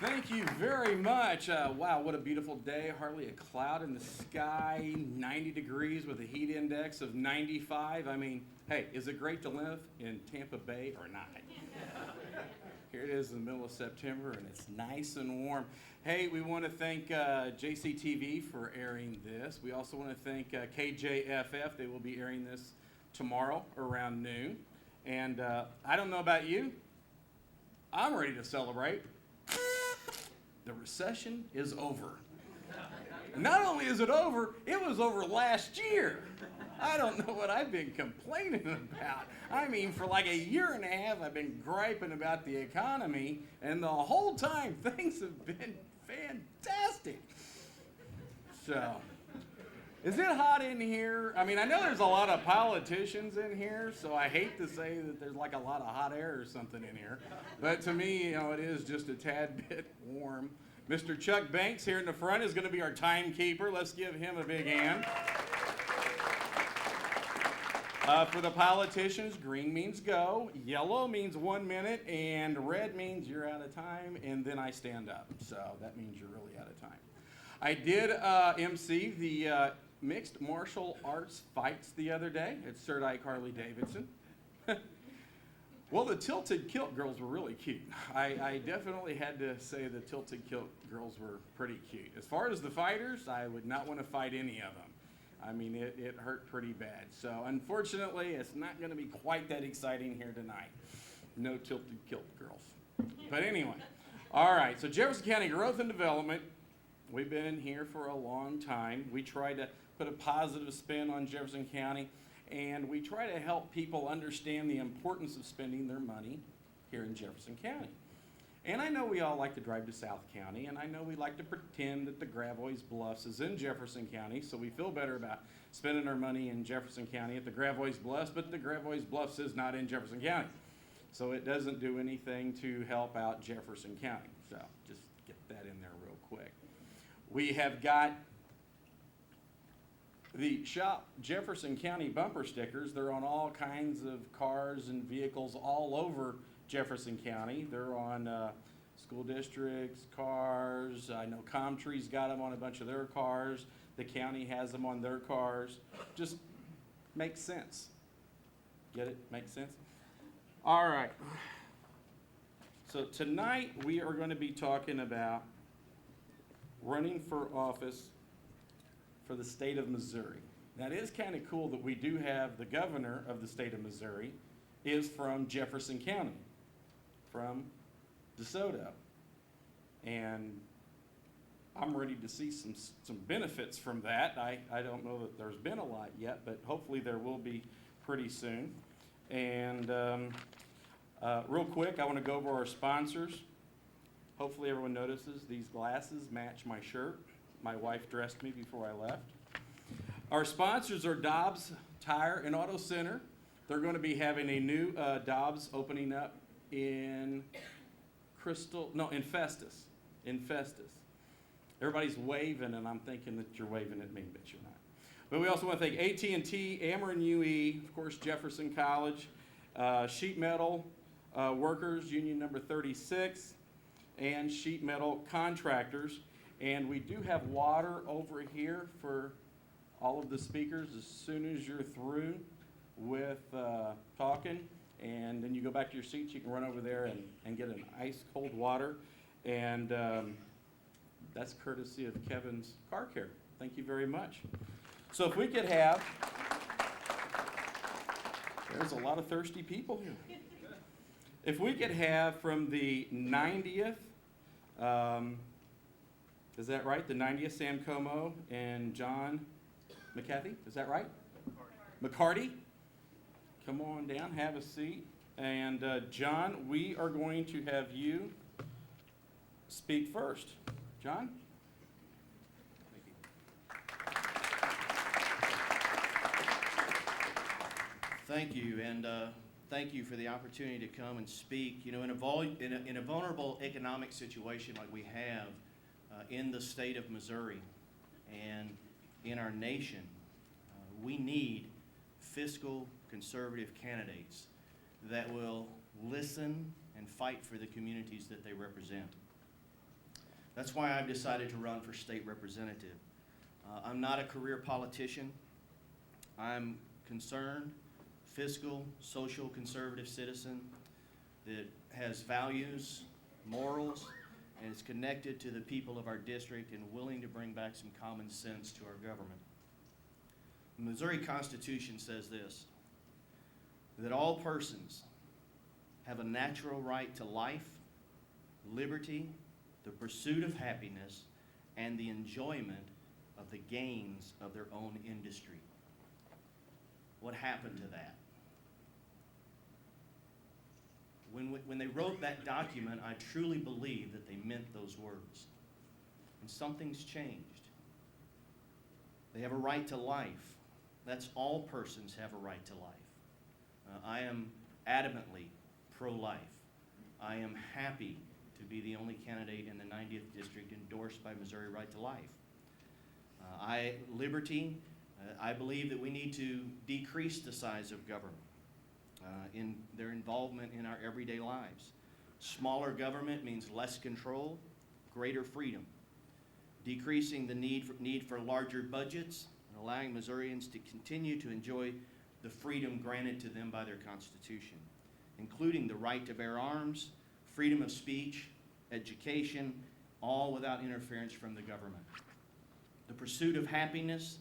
Thank you very much. Wow, what a beautiful day. Hardly a cloud in the sky, 90 degrees with a heat index of 95. I mean, hey, is it great to live in Tampa Bay or not? Here it is in the middle of September, and it's nice and warm. Hey, we want to thank JCTV for airing this. We also want to thank KJFF. They will be airing this tomorrow around noon. And I don't know about you, I'm ready to celebrate. The recession is over. Not only is it over, it was over last year. I don't know what I've been complaining about. I mean, for like a year and a half, I've been griping about the economy, and the whole time, things have been fantastic. So, is it hot in here? I mean, I know there's a lot of politicians in here, so I hate to say that there's like a lot of hot air or something in here. But to me, you know, it is just a tad bit warm. Mr. Chuck Banks here in the front is going to be our timekeeper. Let's give him a big hand. For the politicians, green means go, yellow means 1 minute, and red means you're out of time, and then I stand up. So that means you're really out of time. I did MC the mixed martial arts fights the other day at Sir Dyke Harley-Davidson. Well, the tilted kilt girls were really cute. I definitely had to say the tilted kilt girls were pretty cute. As far as the fighters, I would not want to fight any of them. I mean, it hurt pretty bad. So unfortunately, it's not going to be quite that exciting here tonight. No tilted kilt girls. But anyway, all right, so Jefferson County Growth and Development, we've been here for a long time. We try to put a positive spin on Jefferson County, and we try to help people understand the importance of spending their money here in Jefferson County. And I know we all like to drive to South County, and I know we like to pretend that the Gravois Bluffs is in Jefferson County, so we feel better about spending our money in Jefferson County at the Gravois Bluffs, but the Gravois Bluffs is not in Jefferson County. So it doesn't do anything to help out Jefferson County. So just get that in there real quick. We have got the Shop Jefferson County bumper stickers. They're on all kinds of cars and vehicles all over Jefferson County. They're on school districts, cars. I know Comtree's got them on a bunch of their cars. The county has them on their cars. Just makes sense. Get it? Makes sense? All right. So tonight we are going to be talking about running for office for the state of Missouri. Now, it is kind of cool that we do have the governor of the state of Missouri is from Jefferson County, from DeSoto. And I'm ready to see some benefits from that. I don't know that there's been a lot yet, but hopefully there will be pretty soon. And real quick, I want to go over our sponsors. Hopefully everyone notices these glasses match my shirt. My wife dressed me before I left. Our sponsors are Dobbs Tire and Auto Center. They're going to be having a new Dobbs opening up in Festus. In Festus. Everybody's waving, and I'm thinking that you're waving at me, but you're not. But we also want to thank AT&T, Ameren UE, of course, Jefferson College, Sheet Metal Workers, Union number 36, and Sheet Metal Contractors. And we do have water over here for all of the speakers as soon as you're through with talking. And then you go back to your seats, you can run over there and get an ice cold water. And that's courtesy of Kevin's Car Care. Thank you very much. So if we could have, there's a lot of thirsty people here. If we could have from the 90th, is that right? The 90th, Sam Como and John McCarthy, is that right? McCarty. Come on down, have a seat. And John, we are going to have you speak first. John? Thank you, and thank you for the opportunity to come and speak. You know, in a vulnerable economic situation like we have in the state of Missouri and in our nation, we need fiscal conservative candidates that will listen and fight for the communities that they represent. That's why I've decided to run for state representative. I'm not a career politician. I'm concerned, fiscal, social, conservative citizen that has values, morals, and is connected to the people of our district and willing to bring back some common sense to our government. The Missouri Constitution says this, that all persons have a natural right to life, liberty, the pursuit of happiness, and the enjoyment of the gains of their own industry. What happened to that? When they wrote that document, I truly believe that they meant those words. And something's changed. They have a right to life. That's all persons have a right to life. I am adamantly pro-life. I am happy to be the only candidate in the 90th District endorsed by Missouri Right to Life. Liberty, I believe that we need to decrease the size of government in their involvement in our everyday lives. Smaller government means less control, greater freedom. Decreasing the need for larger budgets and allowing Missourians to continue to enjoy the freedom granted to them by their Constitution, including the right to bear arms, freedom of speech, education, all without interference from the government. The pursuit of happiness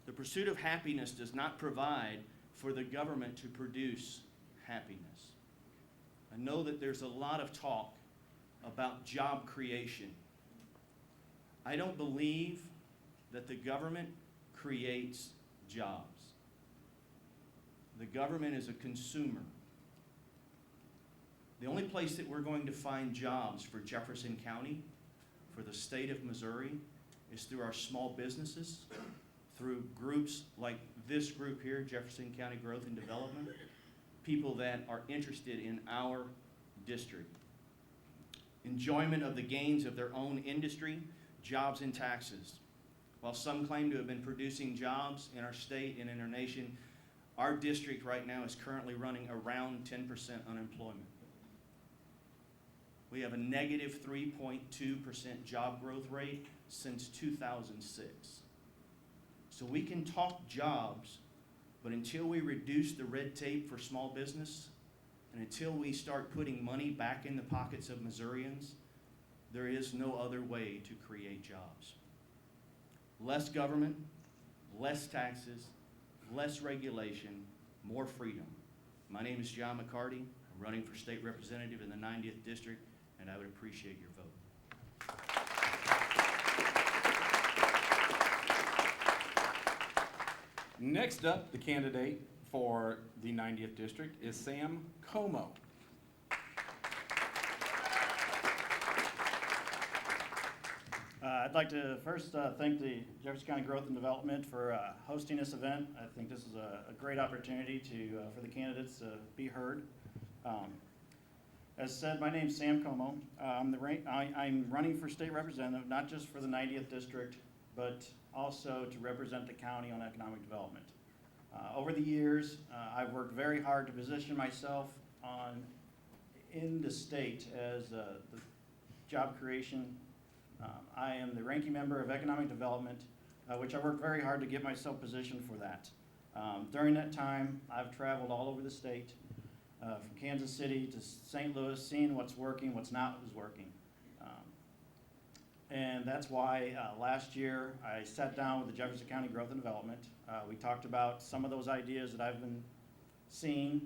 does not provide for the government to produce happiness. I know that there's a lot of talk about job creation. I don't believe that the government creates jobs. The government is a consumer. The only place that we're going to find jobs for Jefferson County, for the state of Missouri, is through our small businesses, through groups like this group here, Jefferson County Growth and Development, people that are interested in our district. Enjoyment of the gains of their own industry, jobs and taxes. While some claim to have been producing jobs in our state and in our nation, our district right now is currently running around 10% unemployment. We have a negative 3.2% job growth rate since 2006. So we can talk jobs, but until we reduce the red tape for small business, and until we start putting money back in the pockets of Missourians, there is no other way to create jobs. Less government, less taxes, less regulation, more freedom. My name is John McCarty. I'm running for state representative in the 90th District, and I would appreciate your vote. Next up, the candidate for the 90th District is Sam Como. I'd like to first thank the Jefferson County Growth and Development for hosting this event. I think this is a great opportunity for the candidates to be heard. As said, my name's Sam Como. I'm running for state representative, not just for the 90th District, but also to represent the county on economic development. Over the years, I've worked very hard to position myself in the state as the job creation. I am the ranking member of economic development, which I worked very hard to get myself positioned for that. During that time, I've traveled all over the state, from Kansas City to St. Louis, seeing what's working, what's not is working. And that's why last year I sat down with the Jefferson County Growth and Development. We talked about some of those ideas that I've been seeing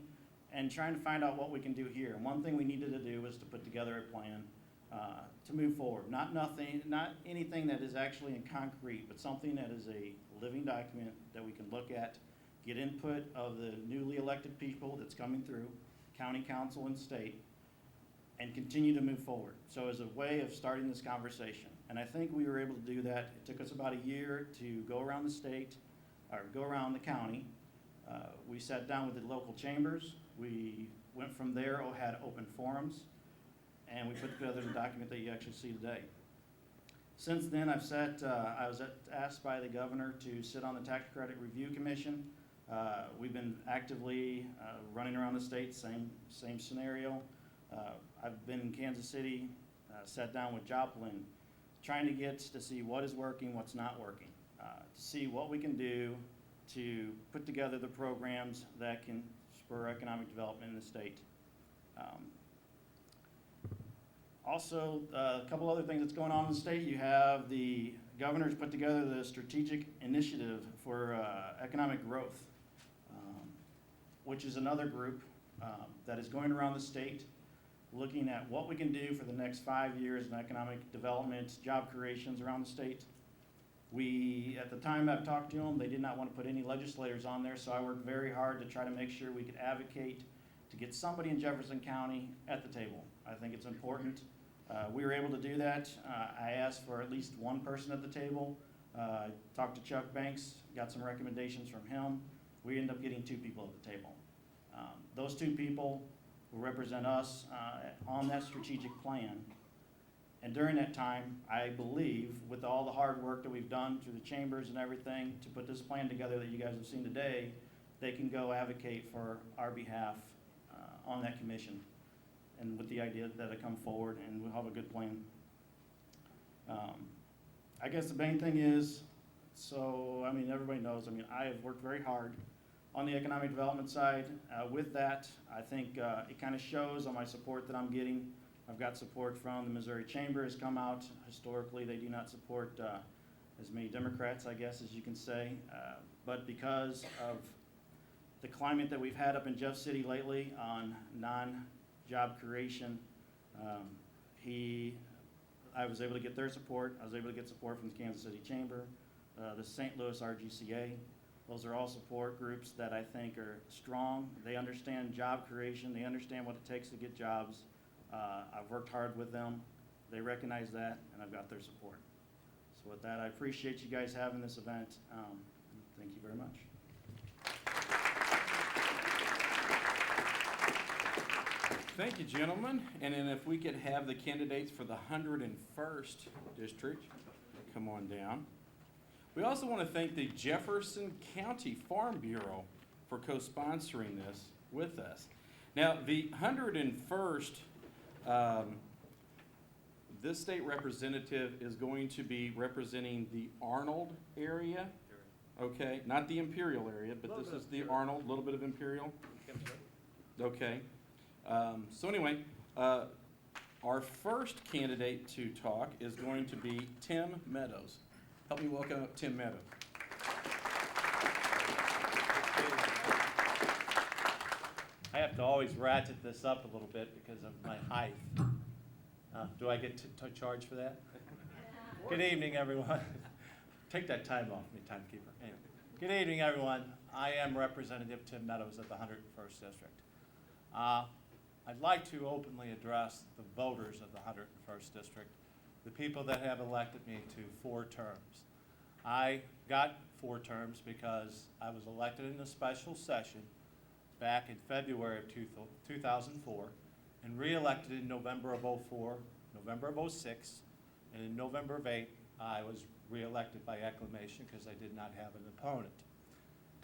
and trying to find out what we can do here. And one thing we needed to do was to put together a plan to move forward. Not anything that is actually in concrete, but something that is a living document that we can look at, get input of the newly elected people that's coming through, county council and state, and continue to move forward. So as a way of starting this conversation. And I think we were able to do that. It took us about a year to go around the state, or go around the county. We sat down with the local chambers. We went from there, had open forums, and we put together the document that you actually see today. Since then, I was asked by the governor to sit on the Tax Credit Review Commission. We've been actively running around the state, same scenario. I've been in Kansas City, sat down with Joplin, trying to get to see what is working, what's not working, to see what we can do to put together the programs that can spur economic development in the state. Also, a couple other things that's going on in the state. You have the governor's put together the strategic initiative for economic growth, which is another group that is going around the state looking at what we can do for the next 5 years in economic development, job creations around the state. At the time I've talked to them, they did not want to put any legislators on there, so I worked very hard to try to make sure we could advocate to get somebody in Jefferson County at the table. I think it's important. We were able to do that. I asked for at least one person at the table. Talked to Chuck Banks, got some recommendations from him. We ended up getting 2 people at the table. Those 2 people will represent us on that strategic plan. And during that time, I believe, with all the hard work that we've done through the chambers and everything to put this plan together that you guys have seen today, they can go advocate for our behalf on that commission, and with the idea that it come forward and we'll have a good plan. I guess the main thing is, everybody knows, I have worked very hard on the economic development side. With that, I think it kind of shows on my support that I'm getting. I've got support from the Missouri Chamber has come out. Historically, they do not support as many Democrats, I guess, as you can say. But because of the climate that we've had up in Jeff City lately on non-job creation, I was able to get their support. I was able to get support from the Kansas City Chamber, the St. Louis RGCA. Those are all support groups that I think are strong. They understand job creation. They understand what it takes to get jobs. I've worked hard with them. They recognize that, and I've got their support. So with that, I appreciate you guys having this event. Thank you very much. Thank you, gentlemen. And then if we could have the candidates for the 101st District come on down. We also want to thank the Jefferson County Farm Bureau for co-sponsoring this with us. Now, the 101st, this state representative is going to be representing the Arnold area. Okay, not the Imperial area, but this is the Arnold, a little bit of Imperial. Okay. So anyway, our first candidate to talk is going to be Tim Meadows. Help me welcome up Tim Meadows. I have to always ratchet this up a little bit because of my height. Do I get to charge for that? Good evening, everyone. Take that time off me, timekeeper. Anyway. Good evening, everyone. I am Representative Tim Meadows of the 101st District. I'd like to openly address the voters of the 101st District, the people that have elected me to 4 terms. I got 4 terms because I was elected in a special session back in February of 2004 and re-elected in November of 04, November of 06, and in November of 8, I was re-elected by acclamation because I did not have an opponent.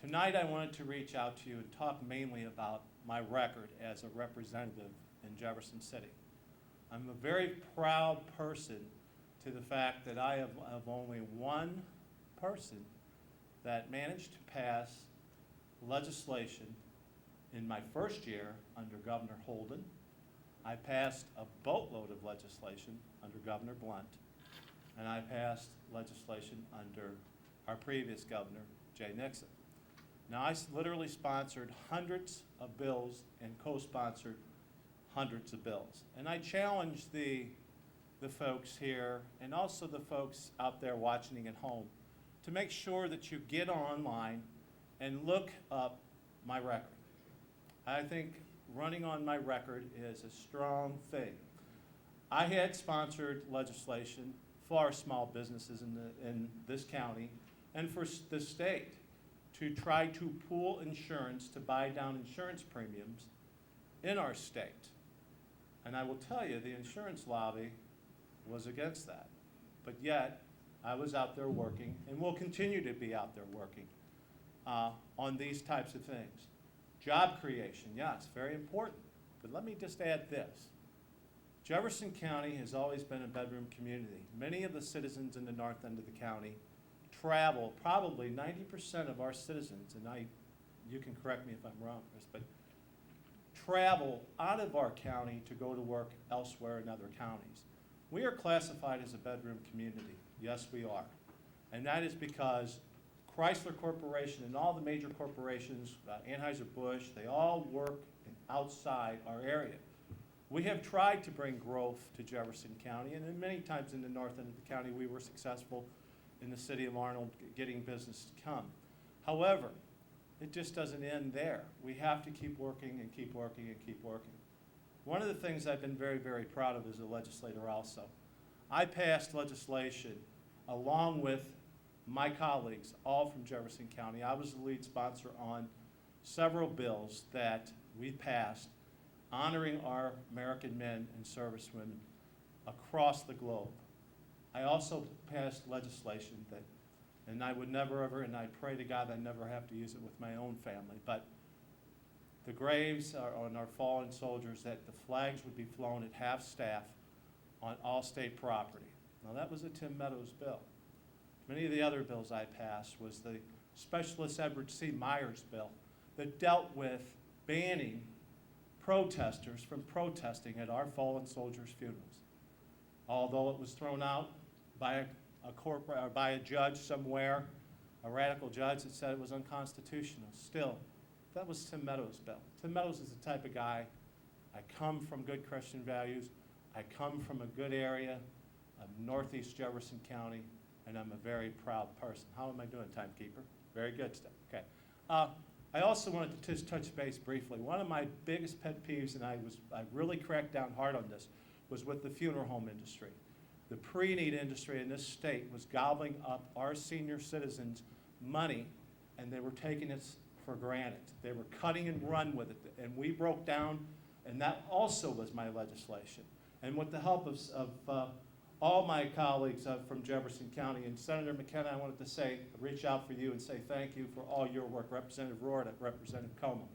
Tonight I wanted to reach out to you and talk mainly about my record as a representative in Jefferson City. I'm a very proud person to the fact that I have only one person that managed to pass legislation in my first year under Governor Holden. I passed a boatload of legislation under Governor Blunt, and I passed legislation under our previous governor, Jay Nixon. Now, I literally sponsored hundreds of bills and co-sponsored hundreds of bills. And I challenge the folks here and also the folks out there watching at home to make sure that you get online and look up my record. I think running on my record is a strong thing. I had sponsored legislation for our small businesses in this county and for the state to try to pool insurance to buy down insurance premiums in our state. And I will tell you, the insurance lobby was against that. But yet, I was out there working and will continue to be out there working on these types of things. Job creation, yes, very important. But let me just add this. Jefferson County has always been a bedroom community. Many of the citizens in the north end of the county travel, probably 90% of our citizens, and you can correct me if I'm wrong, Chris, but travel out of our county to go to work elsewhere in other counties. We are classified as a bedroom community. Yes, we are. And that is because Chrysler Corporation and all the major corporations, Anheuser-Busch, they all work outside our area. We have tried to bring growth to Jefferson County, and then many times in the north end of the county, we were successful in the city of Arnold getting business to come. However, it just doesn't end there. We have to keep working and keep working and keep working. One of the things I've been very, very proud of as a legislator also, I passed legislation along with my colleagues, all from Jefferson County. I was the lead sponsor on several bills that we passed honoring our American men and servicewomen across the globe. I also passed legislation that, and I would never ever, and I pray to God I never have to use it with my own family, but the graves on our fallen soldiers, that the flags would be flown at half-staff on all state property. Now that was a Tim Meadows bill. Many of the other bills I passed was the Specialist Edward C. Myers bill that dealt with banning protesters from protesting at our fallen soldiers' funerals. Although it was thrown out by a judge somewhere, a radical judge that said it was unconstitutional. Still, that was Tim Meadows' bill. Tim Meadows is the type of guy, I come from good Christian values, I come from a good area of northeast Jefferson County, and I'm a very proud person. How am I doing, timekeeper? Very good stuff, okay. I also wanted to just touch base briefly. One of my biggest pet peeves, and I really cracked down hard on this, was with the funeral home industry. The pre-need industry in this state was gobbling up our senior citizens' money, and they were taking it for granted. They were cutting and run with it, and we broke down, and that also was my legislation. And with the help of all my colleagues from Jefferson County, and Senator McKenna, I wanted to reach out for you and say thank you for all your work, Representative Rorda, Representative Como.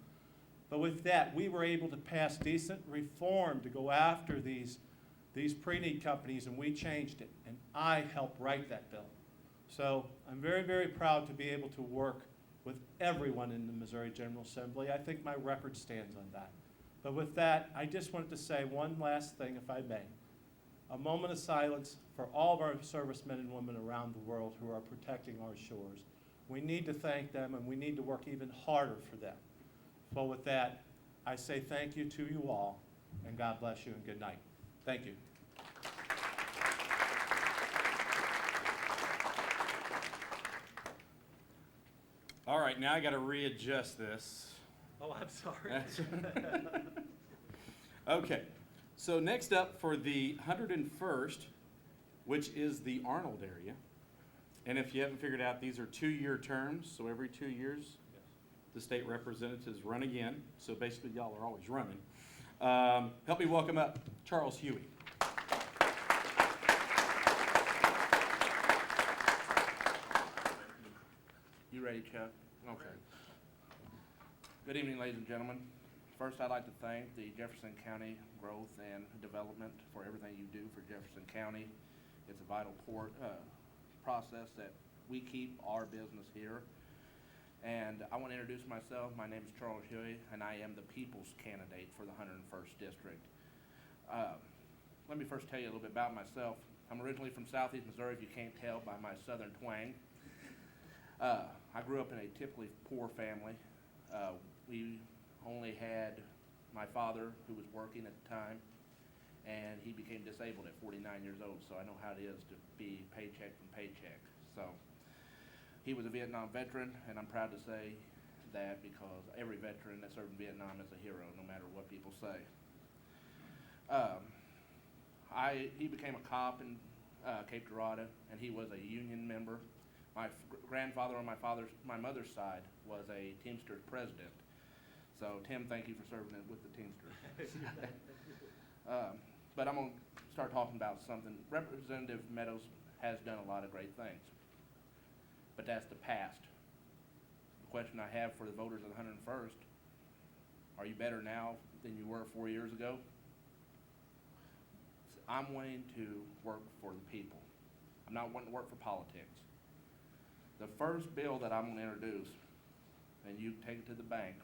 But with that, we were able to pass decent reform to go after these pre-need companies, and we changed it, and I helped write that bill. So I'm very, very proud to be able to work with everyone in the Missouri General Assembly. I think my record stands on that. But with that, I just wanted to say one last thing, if I may. A moment of silence for all of our servicemen and women around the world who are protecting our shores. We need to thank them, and we need to work even harder for them. So with that, I say thank you to you all, and God bless you, and good night. Thank you. All right, now I got to readjust this. Oh, I'm sorry. That's okay. So next up for the 101st, which is the Arnold area. And if you haven't figured out, these are 2-year terms. So every 2 years, the state representatives run again. So basically, y'all are always running. Help me welcome up Charles Huey. You ready, Chuck? Okay. Good evening, ladies and gentlemen. First, I'd like to thank the Jefferson County Growth and Development for everything you do for Jefferson County. It's a vital process that we keep our business here. And I want to introduce myself. My name is Charles Huey, and I am the People's Candidate for the 101st District. Let me first tell you a little bit about myself. I'm originally from Southeast Missouri, if you can't tell by my southern twang. I grew up in a typically poor family. We only had my father, who was working at the time, and he became disabled at 49 years old, so I know how it is to be paycheck from paycheck. So he was a Vietnam veteran, and I'm proud to say that because every veteran that served in Vietnam is a hero, no matter what people say. He became a cop in Cape Dorado, and he was a union member. My grandfather on my mother's side was a Teamsters president. So Tim, thank you for serving with the Teamsters. But I'm going to start talking about something. Representative Meadows has done a lot of great things, but that's the past. The question I have for the voters of the 101st, are you better now than you were 4 years ago? I'm wanting to work for the people. I'm not wanting to work for politics. The first bill that I'm gonna introduce, and you can take it to the bank,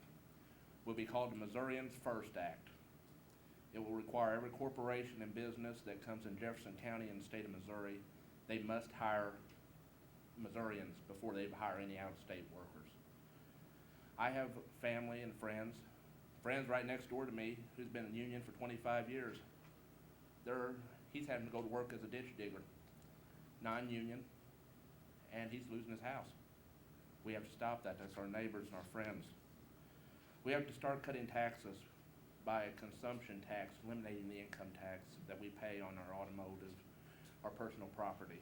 will be called the Missourians First Act. It will require every corporation and business that comes in Jefferson County and the state of Missouri, they must hire Missourians before they hire any out-of-state workers. I have family and friends right next door to me who's been in union for 25 years. He's having to go to work as a ditch digger, non-union, and he's losing his house. We have to stop that. That's our neighbors and our friends. We have to start cutting taxes by a consumption tax, eliminating the income tax that we pay on our automotive, our personal property.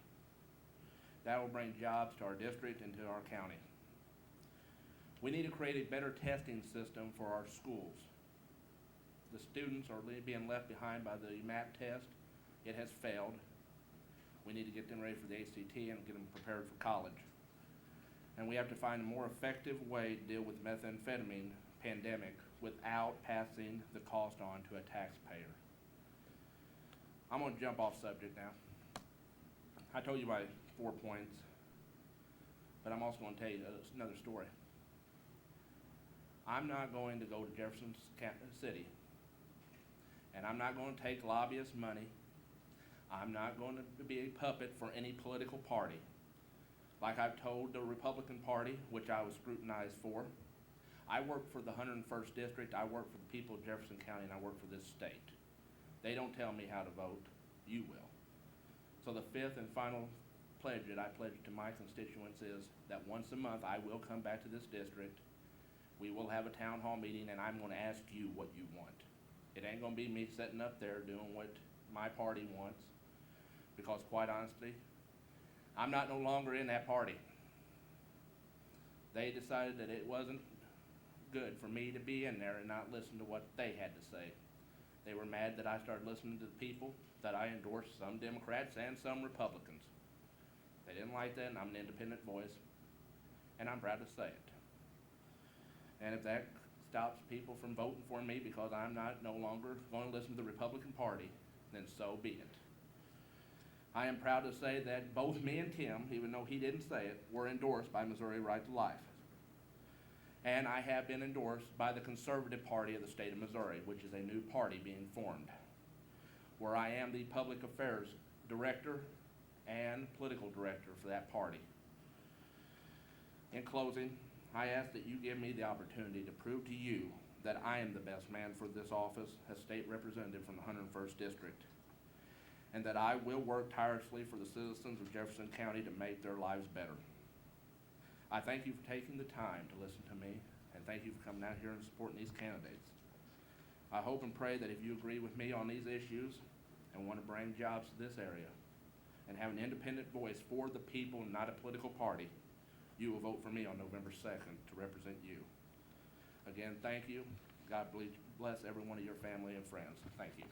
That will bring jobs to our district and to our county. We need to create a better testing system for our schools. The students are being left behind by the MAP test. It has failed. We need to get them ready for the ACT and get them prepared for college. And we have to find a more effective way to deal with the methamphetamine pandemic without passing the cost on to a taxpayer. I'm gonna jump off subject now. I told you my 4 points, but I'm also gonna tell you another story. I'm not going to go to Jefferson City, and I'm not going to take lobbyist money. I'm not going to be a puppet for any political party. Like I've told the Republican Party, which I was scrutinized for, I work for the 101st District, I work for the people of Jefferson County, and I work for this state. They don't tell me how to vote, you will. So the fifth and final pledge that I pledge to my constituents is that once a month I will come back to this district. We will have a town hall meeting, and I'm gonna ask you what you want. It ain't gonna be me sitting up there doing what my party wants, because quite honestly, I'm not no longer in that party. They decided that it wasn't good for me to be in there and not listen to what they had to say. They were mad that I started listening to the people that I endorsed, some Democrats and some Republicans. They didn't like that, and I'm an independent voice, and I'm proud to say it. And if that stops people from voting for me because I'm no longer going to listen to the Republican Party, then so be it. I am proud to say that both me and Tim, even though he didn't say it, were endorsed by Missouri Right to Life. And I have been endorsed by the Conservative Party of the state of Missouri, which is a new party being formed, where I am the Public Affairs Director and Political Director for that party. In closing, I ask that you give me the opportunity to prove to you that I am the best man for this office as state representative from the 101st District, and that I will work tirelessly for the citizens of Jefferson County to make their lives better. I thank you for taking the time to listen to me, and thank you for coming out here and supporting these candidates. I hope and pray that if you agree with me on these issues and want to bring jobs to this area and have an independent voice for the people and not a political party, you will vote for me on November 2nd to represent you. Again, thank you. God bless every one of your family and friends. Thank you.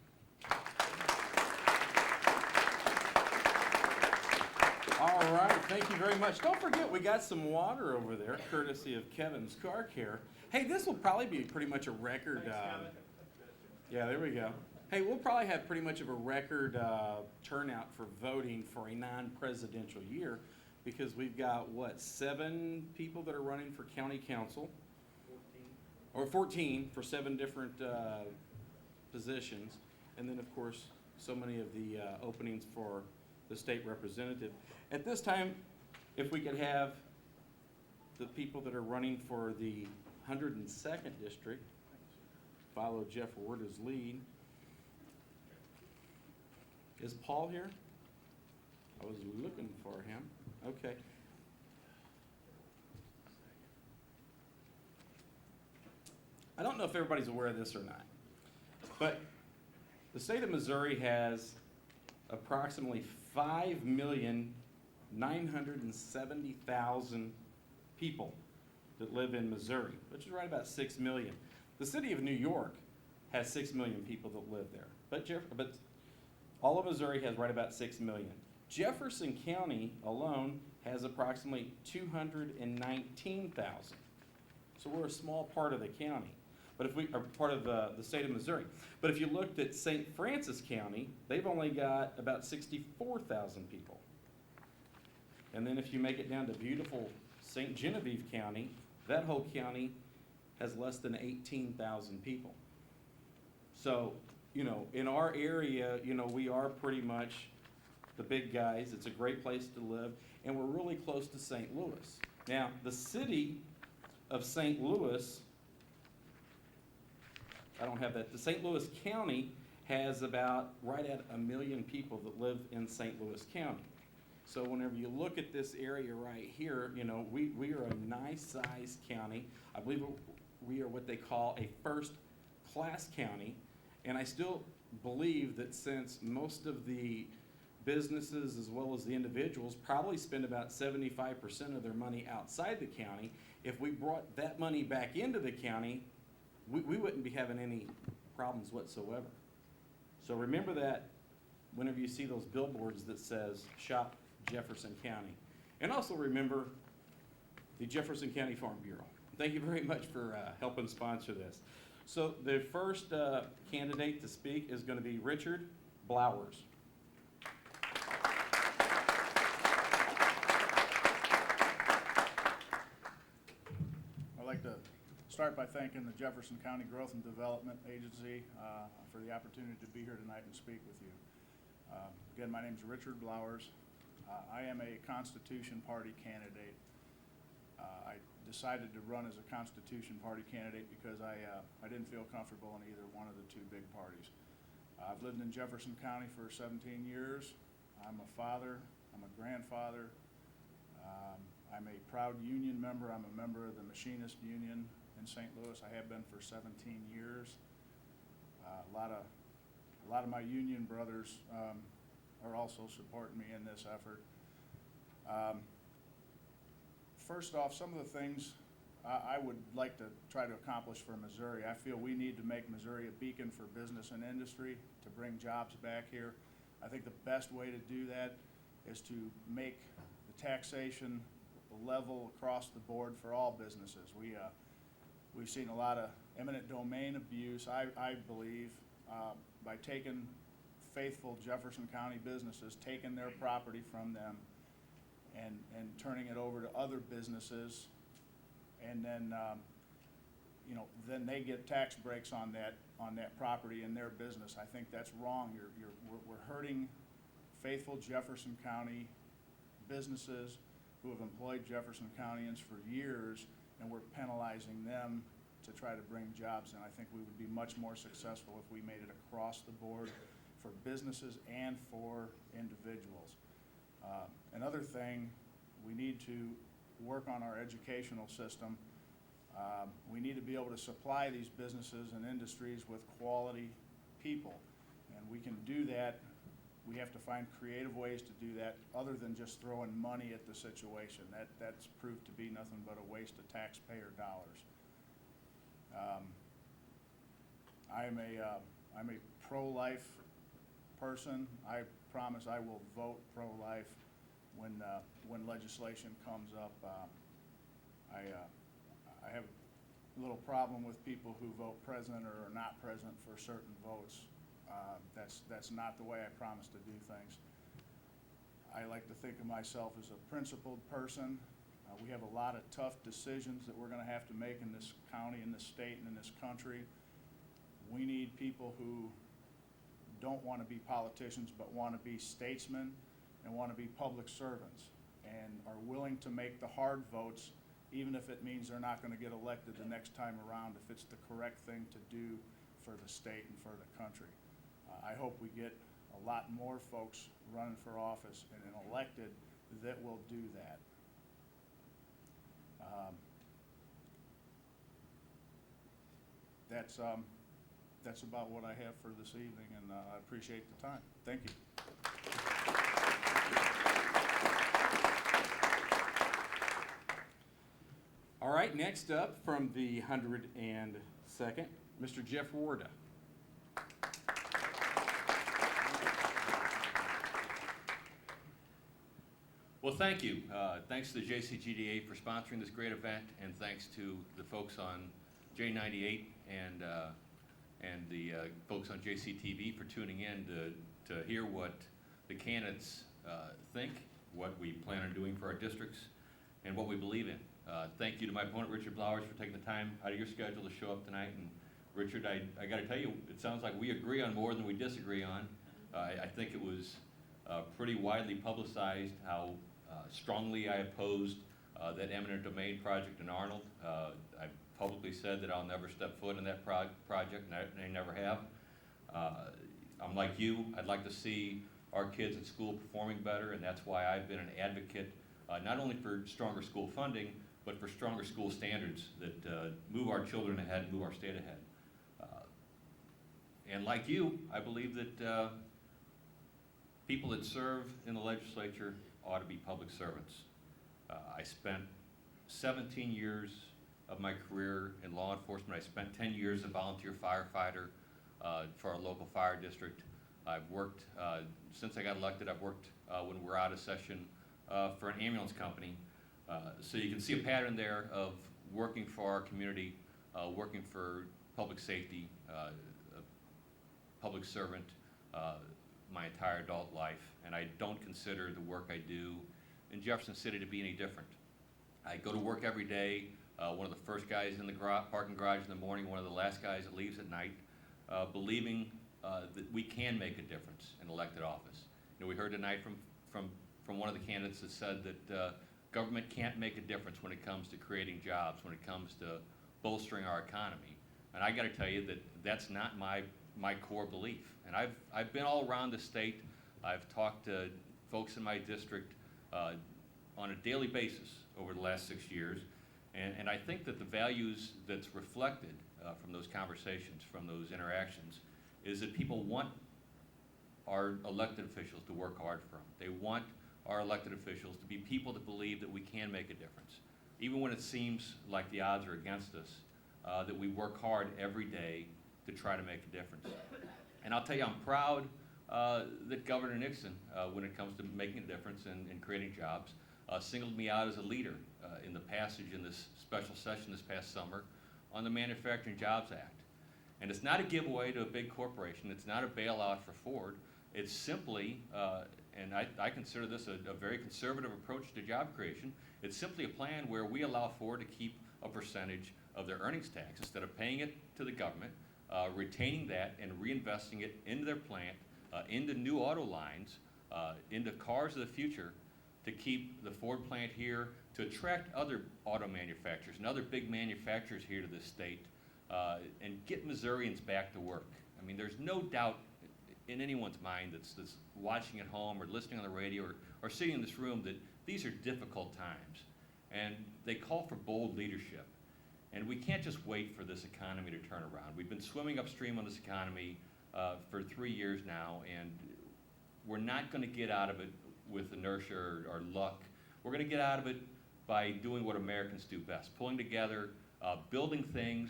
All right, thank you very much. Don't forget, we got some water over there, courtesy of Kevin's Car Care. Hey, this will probably be pretty much a record. Yeah, there we go. Hey, we'll probably have pretty much of a record turnout for voting for a non-presidential year, because we've got, what, 7 people that are running for county council? 14. Or 14 for 7 different positions. And then, of course, so many of the openings for the state representative. At this time, if we could have the people that are running for the 102nd District follow Jeff Warda's lead. Is Paul here? I was looking for him. Okay. I don't know if everybody's aware of this or not, but the state of Missouri has approximately 5,970,000 people that live in Missouri, which is right about 6 million. The city of New York has 6 million people that live there, but all of Missouri has right about 6 million. Jefferson County alone has approximately 219,000. So we're a small part of the county. But but if we are part of the state of Missouri. But if you looked at St. Francis County, they've only got about 64,000 people. And then if you make it down to beautiful St. Genevieve County, that whole county has less than 18,000 people. So, you know, in our area, you know, we are pretty much the big guys. It's a great place to live, and we're really close to St. Louis. Now, the city of St. Louis, I don't have that. The St. Louis County has about right at 1 million people that live in St. Louis County. So whenever you look at this area right here, you know, we are a nice-sized county. I believe we are what they call a first-class county. And I still believe that since most of the businesses as well as the individuals probably spend about 75% of their money outside the county, if we brought that money back into the county, we wouldn't be having any problems whatsoever. So remember that whenever you see those billboards that says Shop Jefferson County. And also remember the Jefferson County Farm Bureau. Thank you very much for helping sponsor this. So the first candidate to speak is going to be Richard Blowers. I'd like to start by thanking the Jefferson County Growth and Development Agency for the opportunity to be here tonight and speak with you. Again, my name is Richard Blowers. I am a Constitution Party candidate. I decided to run as a Constitution Party candidate because I didn't feel comfortable in either one of the two big parties. I've lived in Jefferson County for 17 years. I'm a father, I'm a grandfather. I'm a proud union member. I'm a member of the Machinist Union in St. Louis. I have been for 17 years. A lot of my union brothers are also supporting me in this effort. First off, some of the things I would like to try to accomplish for Missouri. I feel we need to make Missouri a beacon for business and industry to bring jobs back here. I think the best way to do that is to make the taxation level across the board for all businesses. We've seen a lot of eminent domain abuse, I believe, by taking faithful Jefferson County businesses, taking their property from them and turning it over to other businesses, and then then they get tax breaks on that property in their business. I think that's wrong. We're hurting faithful Jefferson County businesses who have employed Jefferson Countyans for years, and we're penalizing them to try to bring jobs in. I think we would be much more successful if we made it across the board for businesses and for individuals. Another thing, we need to work on our educational system. We need to be able to supply these businesses and industries with quality people, and we can do that. We have to find creative ways to do that other than just throwing money at the situation. That's proved to be nothing but a waste of taxpayer dollars. I'm a pro-life person. I promise I will vote pro-life when legislation comes up. I have a little problem with people who vote present or are not present for certain votes. That's not the way I promise to do things. I like to think of myself as a principled person. We have a lot of tough decisions that we're going to have to make in this county, in this state, and in this country. We need people who don't want to be politicians but want to be statesmen and want to be public servants and are willing to make the hard votes even if it means they're not going to get elected the next time around, if it's the correct thing to do for the state and for the country. I hope we get a lot more folks running for office and elected that will do that. That's about what I have for this evening, and I appreciate the time. Thank you. All right, next up from the 102nd, Mr. Jeff Warda. Well, thank you. Thanks to the JCGDA for sponsoring this great event, and thanks to the folks on J98 and the folks on JCTV for tuning in to hear what the candidates think, what we plan on doing for our districts, and what we believe in. Thank you to my opponent, Richard Blowers, for taking the time out of your schedule to show up tonight. And Richard, I got to tell you, it sounds like we agree on more than we disagree on. I think it was pretty widely publicized how strongly I opposed that eminent domain project in Arnold. I publicly said that I'll never step foot in that project, and I never have. I'm like you. I'd like to see our kids in school performing better, and that's why I've been an advocate not only for stronger school funding, but for stronger school standards that move our children ahead, move our state ahead. And like you, I believe that people that serve in the legislature ought to be public servants. I spent 17 years of my career in law enforcement. I spent 10 years as a volunteer firefighter for our local fire district. I've worked, since I got elected, I've worked when we're out of session for an ambulance company. So you can see a pattern there of working for our community, working for public safety, a public servant my entire adult life, and I don't consider the work I do in Jefferson City to be any different. I go to work every day, one of the first guys in the parking garage in the morning, one of the last guys that leaves at night, believing that we can make a difference in elected office. You know, we heard tonight from one of the candidates that said that government can't make a difference when it comes to creating jobs, when it comes to bolstering our economy. And I got to tell you that that's not my core belief. And I've been all around the state. I've talked to folks in my district on a daily basis over the last 6 years. And I think that the values that's reflected from those conversations, from those interactions, is that people want our elected officials to work hard for them. They want our elected officials to be people that believe that we can make a difference. Even when it seems like the odds are against us, that we work hard every day to try to make a difference. And I'll tell you, I'm proud that Governor Nixon, when it comes to making a difference and creating jobs, singled me out as a leader in the passage in this special session this past summer on the Manufacturing Jobs Act. And it's not a giveaway to a big corporation. It's not a bailout for Ford. It's simply, and I consider this a very conservative approach to job creation. It's simply a plan where we allow Ford to keep a percentage of their earnings tax instead of paying it to the government, retaining that and reinvesting it into their plant, into new auto lines, into cars of the future, to keep the Ford plant here, to attract other auto manufacturers and other big manufacturers here to this state, and get Missourians back to work. I mean, there's no doubt in anyone's mind that's watching at home or listening on the radio or sitting in this room that these are difficult times. And they call for bold leadership. And we can't just wait for this economy to turn around. We've been swimming upstream on this economy for 3 years now, and we're not going to get out of it with inertia or luck. We're going to get out of it by doing what Americans do best, pulling together, building things,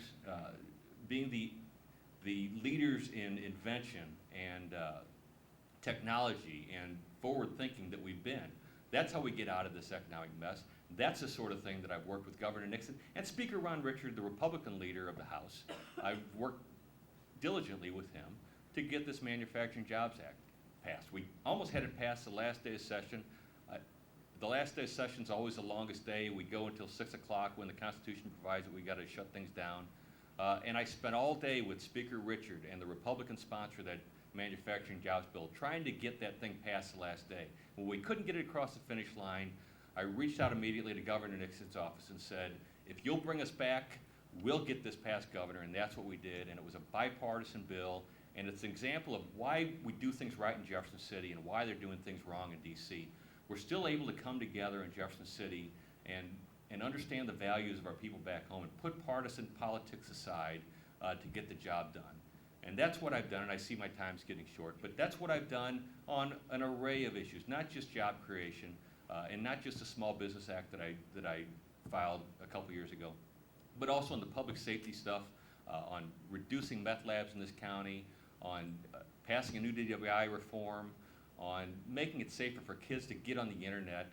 being the leaders in invention and technology and forward thinking that we've been. That's how we get out of this economic mess. That's the sort of thing that I've worked with Governor Nixon and Speaker Ron Richard, the Republican leader of the House. I've worked diligently with him to get this Manufacturing Jobs Act passed. We almost had it passed the last day of session. The last day of session is always the longest day. We go until 6 o'clock when the Constitution provides that we got to shut things down. And I spent all day with Speaker Richard and the Republican sponsor of that Manufacturing Jobs Bill trying to get that thing passed the last day. When we couldn't get it across the finish line, I reached out immediately to Governor Nixon's office and said, if you'll bring us back, we'll get this passed, Governor, and that's what we did. And it was a bipartisan bill, and it's an example of why we do things right in Jefferson City and why they're doing things wrong in D.C. We're still able to come together in Jefferson City and understand the values of our people back home and put partisan politics aside to get the job done. And that's what I've done, and I see my time's getting short, but that's what I've done on an array of issues, not just job creation, and not just the Small Business Act that I filed a couple years ago, but also on the public safety stuff, on reducing meth labs in this county, on passing a new DWI reform, on making it safer for kids to get on the internet,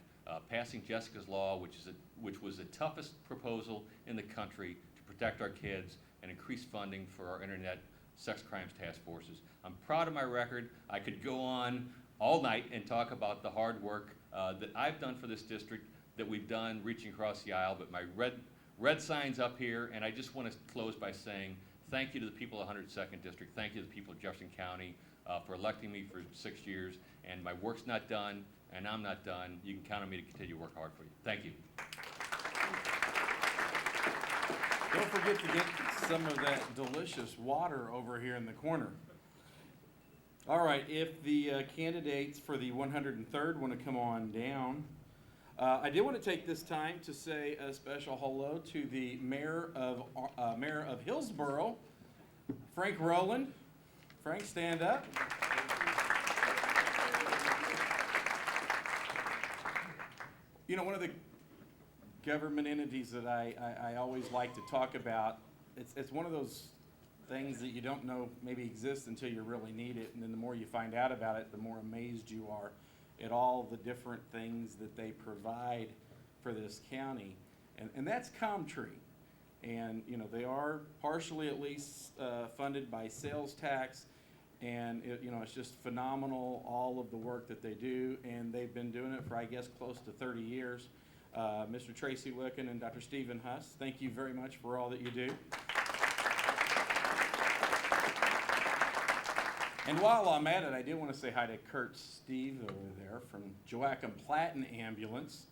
passing Jessica's Law, which was the toughest proposal in the country to protect our kids, and increased funding for our internet sex crimes task forces. I'm proud of my record. I could go on all night and talk about the hard work that I've done for this district, that we've done reaching across the aisle, but my red sign's up here, and I just want to close by saying thank you to the people of 102nd District, thank you to the people of Jefferson County for electing me for 6 years, and my work's not done, and I'm not done. You can count on me to continue to work hard for you. Thank you. Don't forget to get some of that delicious water over here in the corner. All right, if the candidates for the 103rd want to come on down, I did want to take this time to say a special hello to the Mayor of Hillsborough, Frank Rowland. Frank, stand up. You know, one of the government entities that I always like to talk about, it's one of those things that you don't know maybe exists until you really need it, and then the more you find out about it, the more amazed you are at all the different things that they provide for this county, and that's Comtree. And you know, they are partially at least funded by sales tax, and you know, it's just phenomenal all of the work that they do, and they've been doing it for, I guess, close to 30 years. Mr. Tracy Wicken and Dr. Stephen Huss, thank you very much for all that you do. And while I'm at it, I did want to say hi to Kurt Steve over there from Joachim Platten Ambulance.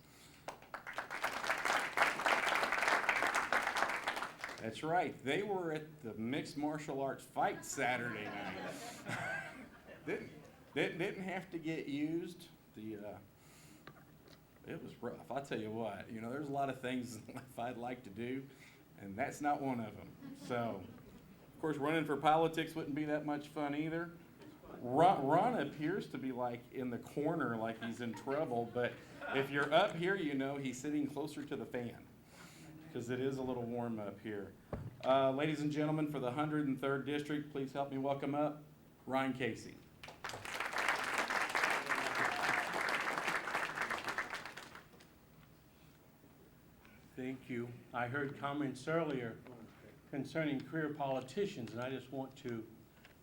That's right, they were at the mixed martial arts fight Saturday night. Didn't have to get used. It was rough. I'll tell you what, you know, there's a lot of things in life I'd like to do, and that's not one of them. So, of course, running for politics wouldn't be that much fun either. Ron appears to be like in the corner, like he's in trouble, but if you're up here, you know he's sitting closer to the fan, because it is a little warm up here. Ladies and gentlemen, for the 103rd District, please help me welcome up Ryan Casey. Thank you. I heard comments earlier concerning career politicians, and I just want to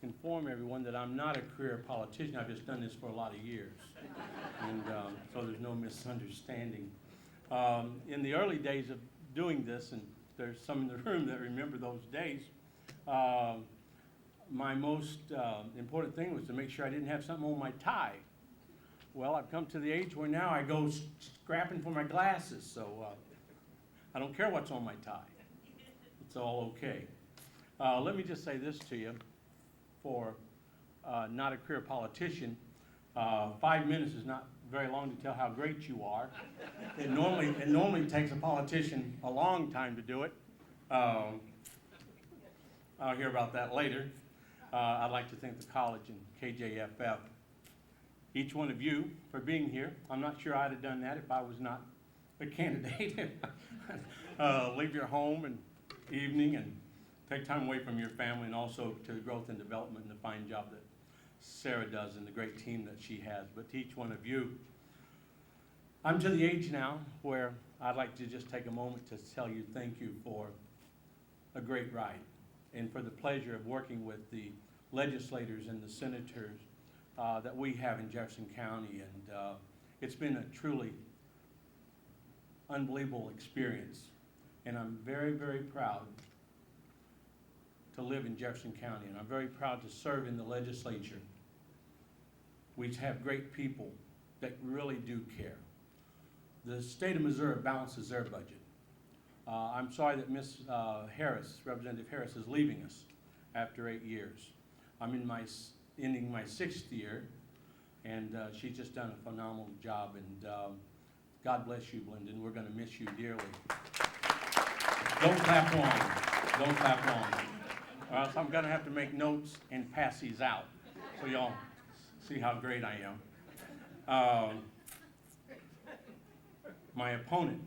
inform everyone that I'm not a career politician. I've just done this for a lot of years, and so there's no misunderstanding. In the early days of doing this, and there's some in the room that remember those days, my most important thing was to make sure I didn't have something on my tie. Well, I've come to the age where now I go scrapping for my glasses, so I don't care what's on my tie. It's all okay. Let me just say this to you. For not a career politician, 5 minutes is not very long to tell how great you are. It normally takes a politician a long time to do it. I'll hear about that later. I'd like to thank the college and KJFF, each one of you, for being here. I'm not sure I'd have done that if I was not a candidate. Leave your home and evening and take time away from your family, and also to growth and development and the fine job that Sarah does and the great team that she has. But to each one of you, I'm to the age now where I'd like to just take a moment to tell you thank you for a great ride and for the pleasure of working with the legislators and the senators that we have in Jefferson County. And it's been a truly unbelievable experience. And I'm very, very proud to live in Jefferson County, and I'm very proud to serve in the legislature. We have great people that really do care. The state of Missouri balances their budget. I'm sorry that Ms. Harris, Representative Harris, is leaving us after 8 years. I'm ending my 6th year, and she's just done a phenomenal job, and God bless you, Blendon. We're gonna miss you dearly. Don't clap long, don't clap long. Or else I'm gonna have to make notes and pass these out, so y'all see how great I am. My opponent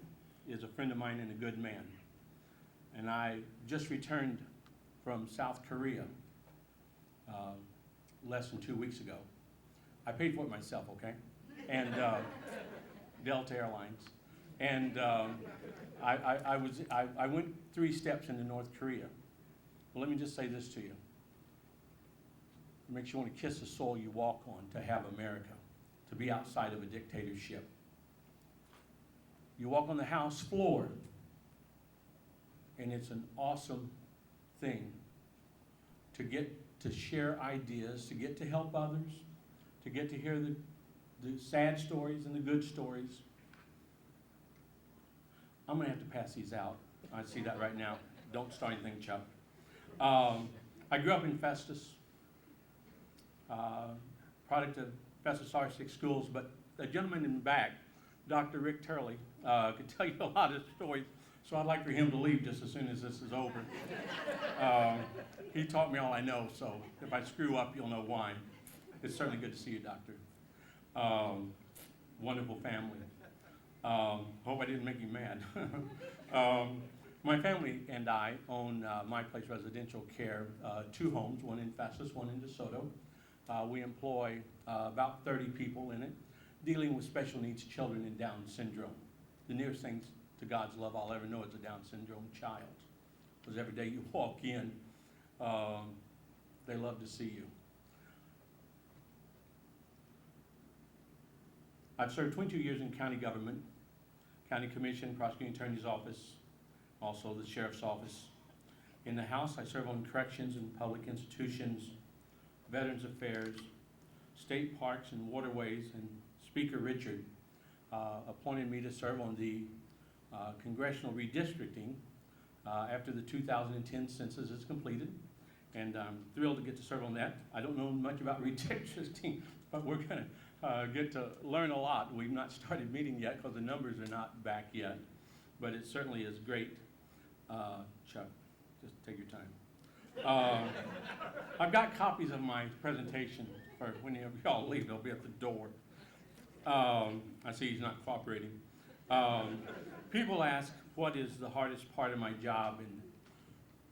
is a friend of mine and a good man. And I just returned from South Korea less than 2 weeks ago. I paid for it myself, okay? And Delta Airlines. And I went 3 steps into North Korea. Well, let me just say this to you. It makes you want to kiss the soil you walk on to have America, to be outside of a dictatorship. You walk on the House floor, and it's an awesome thing to get to share ideas, to get to help others, to get to hear the sad stories and the good stories. I'm gonna have to pass these out. I see that right now. Don't start anything, Chuck. I grew up in Festus, product of Festus R6 schools, but the gentleman in the back, Dr. Rick Turley, could tell you a lot of stories, so I'd like for him to leave just as soon as this is over. He taught me all I know, so if I screw up, you'll know why. It's certainly good to see you, Doctor. Wonderful family. Hope I didn't make you mad. My family and I own My Place Residential Care, 2 homes, one in Festus, one in DeSoto. We employ about 30 people in it, dealing with special needs children and Down syndrome. The nearest thing to God's love I'll ever know is a Down syndrome child. Because every day you walk in, they love to see you. I've served 22 years in county government, county commission, prosecuting attorney's office, also the sheriff's office. In the House, I serve on corrections and public institutions, Veterans Affairs, state parks and waterways, and Speaker Richard appointed me to serve on the congressional redistricting after the 2010 census is completed, and I'm thrilled to get to serve on that. I don't know much about redistricting, but we're going to get to learn a lot. We've not started meeting yet because the numbers are not back yet, but it certainly is great. Chuck, just take your time. I've got copies of my presentation for whenever y'all leave. They'll be at the door. I see he's not cooperating. People ask, what is the hardest part of my job? And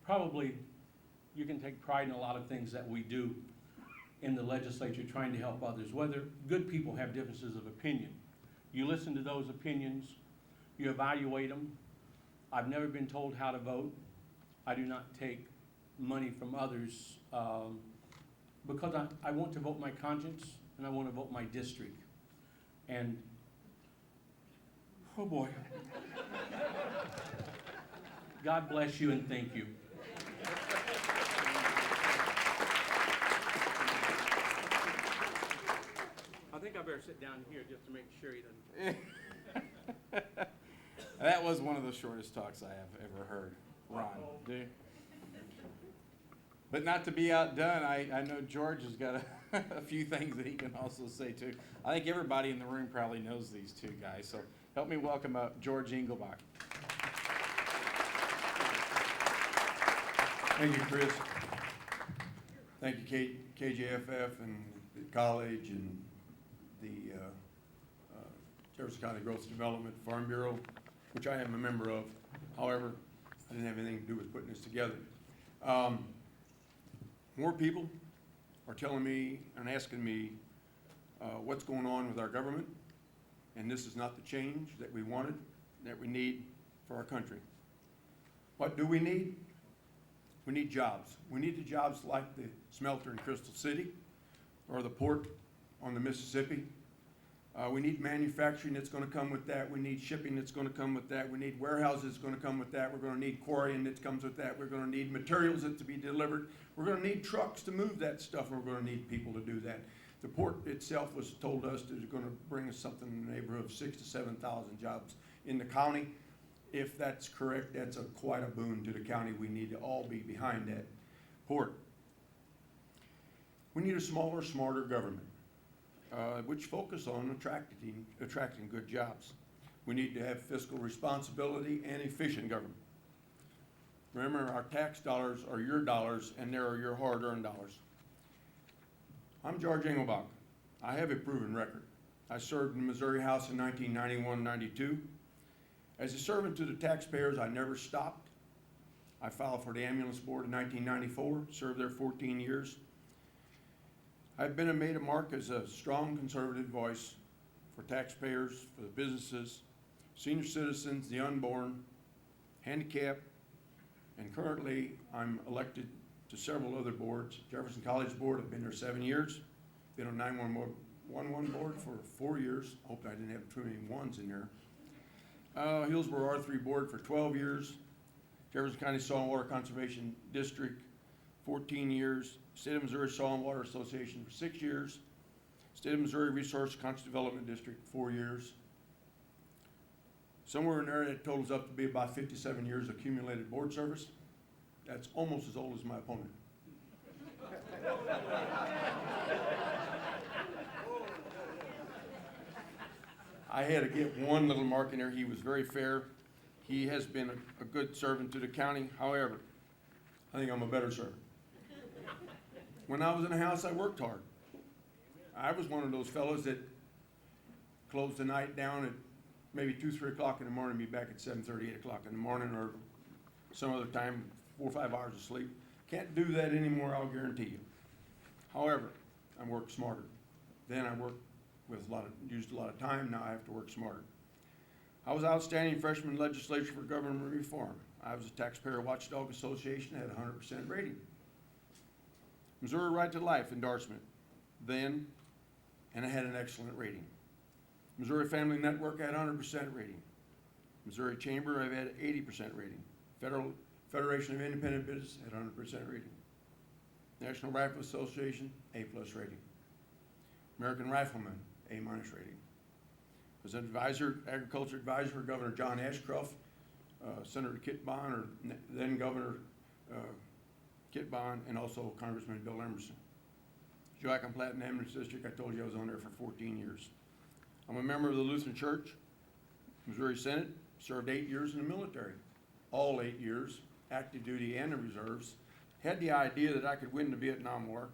probably you can take pride in a lot of things that we do in the legislature trying to help others, whether good people have differences of opinion. You listen to those opinions, you evaluate them. I've never been told how to vote. I do not take money from others because I want to vote my conscience and I want to vote my district. And, oh boy. God bless you and thank you. I think I better sit down here just to make sure he doesn't. That was one of the shortest talks I have ever heard. Ron, do you? But not to be outdone, I know George has got a few things that he can also say too. I think everybody in the room probably knows these two guys, so help me welcome up George Engelbach. Thank you, Chris. Thank you, KJFF and the college and the Jefferson County Growth Development Farm Bureau, which I am a member of. However, I didn't have anything to do with putting this together. More people are telling me and asking me what's going on with our government, and this is not the change that we wanted, that we need for our country. What do we need? We need jobs. We need the jobs like the smelter in Crystal City or the port on the Mississippi. We need manufacturing that's going to come with that. We need shipping that's going to come with that. We need warehouses that's going to come with that. We're going to need quarrying that comes with that. We're going to need materials that to be delivered. We're going to need trucks to move that stuff, and we're going to need people to do that. The port itself was told us that it's going to bring us something in the neighborhood of 6,000 to 7,000 jobs in the county. If that's correct, that's quite a boon to the county. We need to all be behind that port. We need a smaller, smarter government, which focus on attracting good jobs. We need to have fiscal responsibility and efficient government. Remember, our tax dollars are your dollars, and they are your hard-earned dollars. I'm George Engelbach. I have a proven record. I served in the Missouri House in 1991-92. As a servant to the taxpayers, I never stopped. I filed for the ambulance board in 1994, served there 14 years. I've been made a mark as a strong conservative voice for taxpayers, for the businesses, senior citizens, the unborn, handicapped, And currently, I'm elected to several other boards. Jefferson College Board, I've been there 7 years. Been on 911 board for 4 years. Hope I didn't have too many ones in there. Hillsborough R3 board for 12 years. Jefferson County Soil and Water Conservation District, 14 years. State of Missouri Soil and Water Association for 6 years. State of Missouri Resource Conscious Development District, 4 years. Somewhere in there, it totals up to be about 57 years accumulated board service. That's almost as old as my opponent. I had to get one little mark in there. He was very fair. He has been a good servant to the county. However, I think I'm a better servant. When I was in the House, I worked hard. I was one of those fellows that closed the night down at maybe 2, 3 o'clock in the morning, be back at 7:30, 8 o'clock in the morning, or some other time, 4 or 5 hours of sleep. Can't do that anymore, I'll guarantee you. However, I worked smarter. Then I worked with used a lot of time, now I have to work smarter. I was outstanding freshman legislature for government reform. I was a Taxpayer Watchdog Association, had a 100% rating. Missouri Right to Life endorsement, then, and I had an excellent rating. Missouri Family Network had 100% rating. Missouri Chamber, I've had 80% rating. Federation of Independent Business had 100% rating. National Rifle Association, A+ rating. American Rifleman, A- rating. Was an advisor, agriculture advisor for Governor John Ashcroft, Senator Kit Bond, or then Governor Kit Bond, and also Congressman Bill Emerson. Joachim Platten Eminence District, I told you I was on there for 14 years. I'm a member of the Lutheran Church, Missouri Senate, served 8 years in the military. All 8 years, active duty and the reserves. Had the idea that I could win the Vietnam War.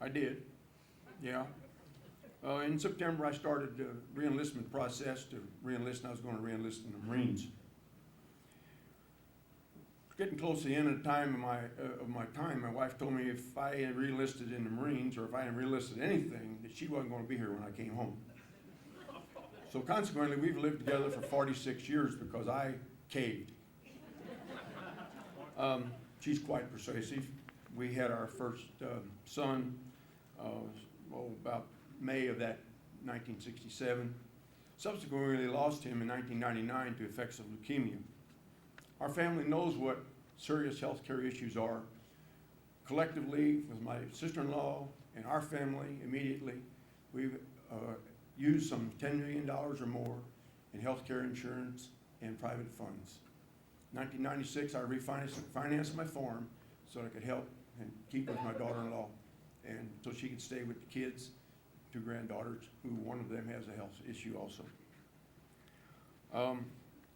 I did, yeah. In September, I started the re-enlistment process to re-enlist, and I was going to re-enlist in the Marines. Getting close to the end of the time of my time, my wife told me if I had re-enlisted in the Marines, or if I had re-enlisted anything, that she wasn't going to be here when I came home. So consequently, we've lived together for 46 years because I caved. She's quite persuasive. We had our first son, about May of that 1967. Subsequently, we lost him in 1999 to effects of leukemia. Our family knows what serious health care issues are. Collectively, with my sister-in-law and our family immediately, we've used some $10 million or more in health care insurance and private funds. In 1996, I refinanced my farm so I could help and keep with my daughter-in-law, and so she could stay with the kids, 2 granddaughters, who one of them has a health issue also.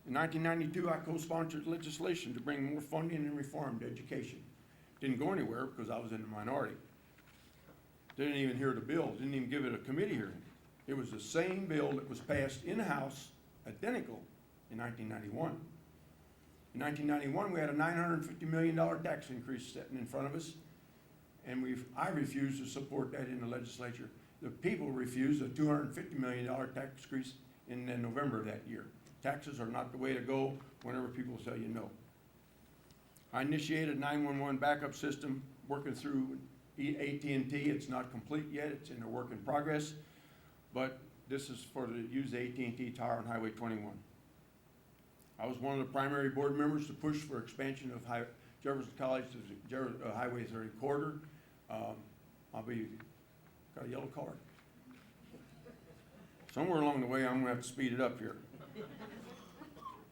In 1992, I co-sponsored legislation to bring more funding and reform to education. Didn't go anywhere because I was in the minority. Didn't even hear the bill, didn't even give it a committee hearing. It was the same bill that was passed in the House, identical, in 1991. In 1991, we had a $950 million tax increase sitting in front of us, and I refused to support that in the legislature. The people refused a $250 million tax increase in November of that year. Taxes are not the way to go whenever people tell you no. I initiated a 911 backup system working through AT&T. It's not complete yet, it's in a work in progress, but this is for the use the AT&T tower on Highway 21. I was one of the primary board members to push for expansion of Jefferson College to Highway 30 corridor. Got a yellow card. Somewhere along the way, I'm gonna have to speed it up here.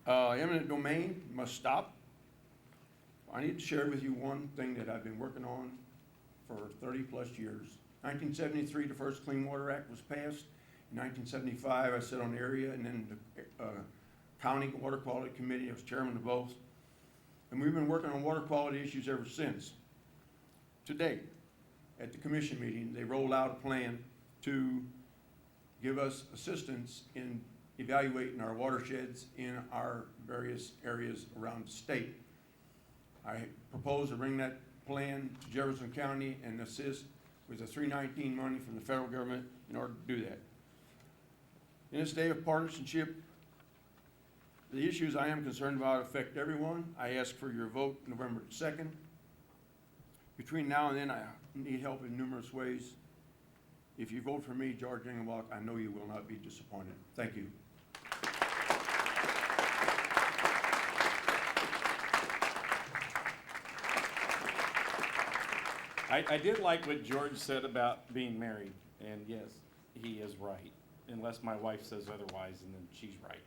Eminent domain must stop. I need to share with you one thing that I've been working on for 30+ years. 1973, the first Clean Water Act was passed. In 1975, I sat on the area and then the County Water Quality Committee. I was chairman of both. And we've been working on water quality issues ever since. Today, at the commission meeting, they rolled out a plan to give us assistance in evaluating our watersheds in our various areas around the state. I propose to bring that plan to Jefferson County and assist with the 319 money from the federal government in order to do that. In this day of partisanship, The issues I am concerned about affect everyone. I ask for your vote November 2nd. Between now and then, I need help in numerous ways. If you vote for me, George Engelbach, I know you will not be disappointed. Thank you. I did like what George said about being married, and yes, he is right, unless my wife says otherwise, and then she's right.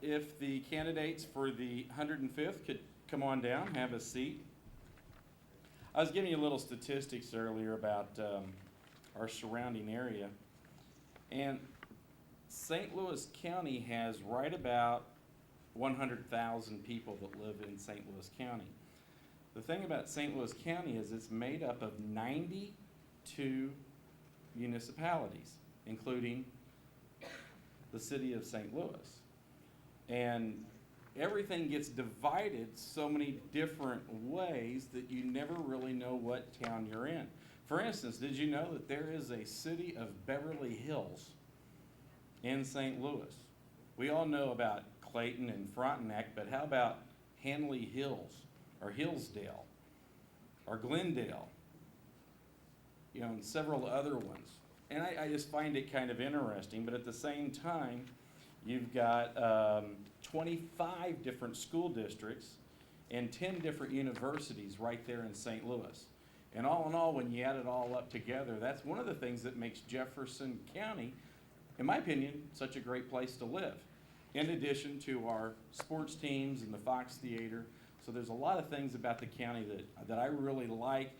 If the candidates for the 105th could come on down, have a seat. I was giving you a little statistics earlier about our surrounding area, and St. Louis County has right about 100,000 people that live in St. Louis County. The thing about St. Louis County is it's made up of 92 municipalities, including the city of St. Louis. And everything gets divided so many different ways that you never really know what town you're in. For instance, did you know that there is a city of Beverly Hills in St. Louis? We all know about Clayton and Frontenac, but how about Hanley Hills, or Hillsdale, or Glendale, you know, and several other ones. And I just find it kind of interesting, but at the same time, you've got 25 different school districts and 10 different universities right there in St. Louis. And all in all, when you add it all up together, that's one of the things that makes Jefferson County, in my opinion, such a great place to live. In addition to our sports teams and the Fox Theater. So there's a lot of things about the county that I really like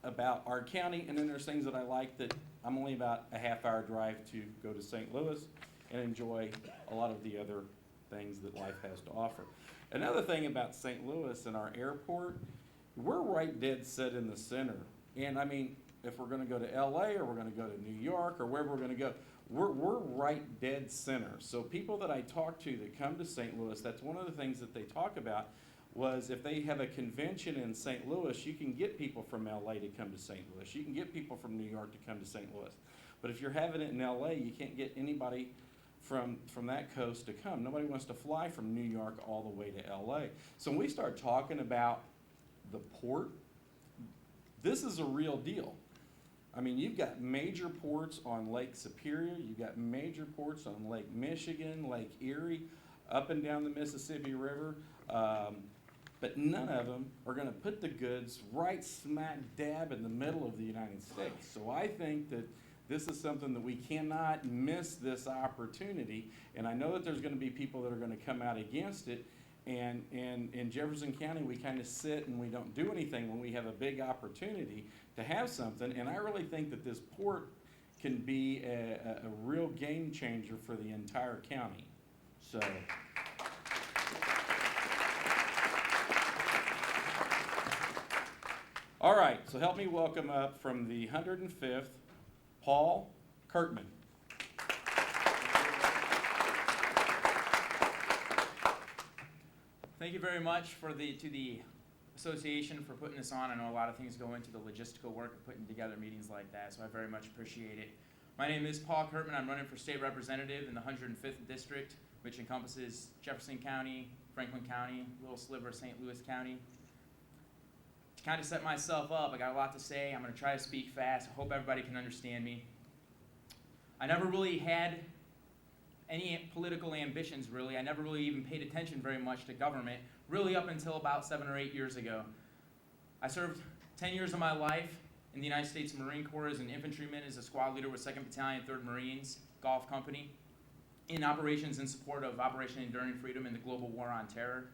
about our county, and then there's things that I like that I'm only about a half-hour drive to go to St. Louis and enjoy a lot of the other things that life has to offer. Another thing about St. Louis and our airport, we're right dead set in the center. And I mean, if we're gonna go to LA or we're gonna go to New York or wherever we're gonna go, we're right dead center. So people that I talk to that come to St. Louis, that's one of the things that they talk about was if they have a convention in St. Louis, you can get people from LA to come to St. Louis. You can get people from New York to come to St. Louis. But if you're having it in LA, you can't get anybody from that coast to come. Nobody wants to fly from New York all the way to LA. So when we start talking about the port, this is a real deal. I mean, you've got major ports on Lake Superior, you've got major ports on Lake Michigan, Lake Erie, up and down the Mississippi River, but none of them are gonna put the goods right smack dab in the middle of the United States. So I think that this is something that we cannot miss this opportunity, and I know that there's gonna be people that are gonna come out against it, and in Jefferson County, we kind of sit and we don't do anything when we have a big opportunity to have something, and I really think that this port can be a real game changer for the entire county. So. All right, so help me welcome up from the 105th, Paul Kurtman. Thank you very much to the association for putting this on. I know a lot of things go into the logistical work of putting together meetings like that, so I very much appreciate it. My name is Paul Kurtman. I'm running for state representative in the 105th district, which encompasses Jefferson County, Franklin County, a little sliver of St. Louis County. To kind of set myself up, I got a lot to say. I'm going to try to speak fast. I hope everybody can understand me. I never really had any political ambitions, really. I never really even paid attention very much to government, really up until about 7 or 8 years ago. I served 10 years of my life in the United States Marine Corps as an infantryman, as a squad leader with 2nd Battalion, 3rd Marines, Golf Company, in operations in support of Operation Enduring Freedom and the global war on terror.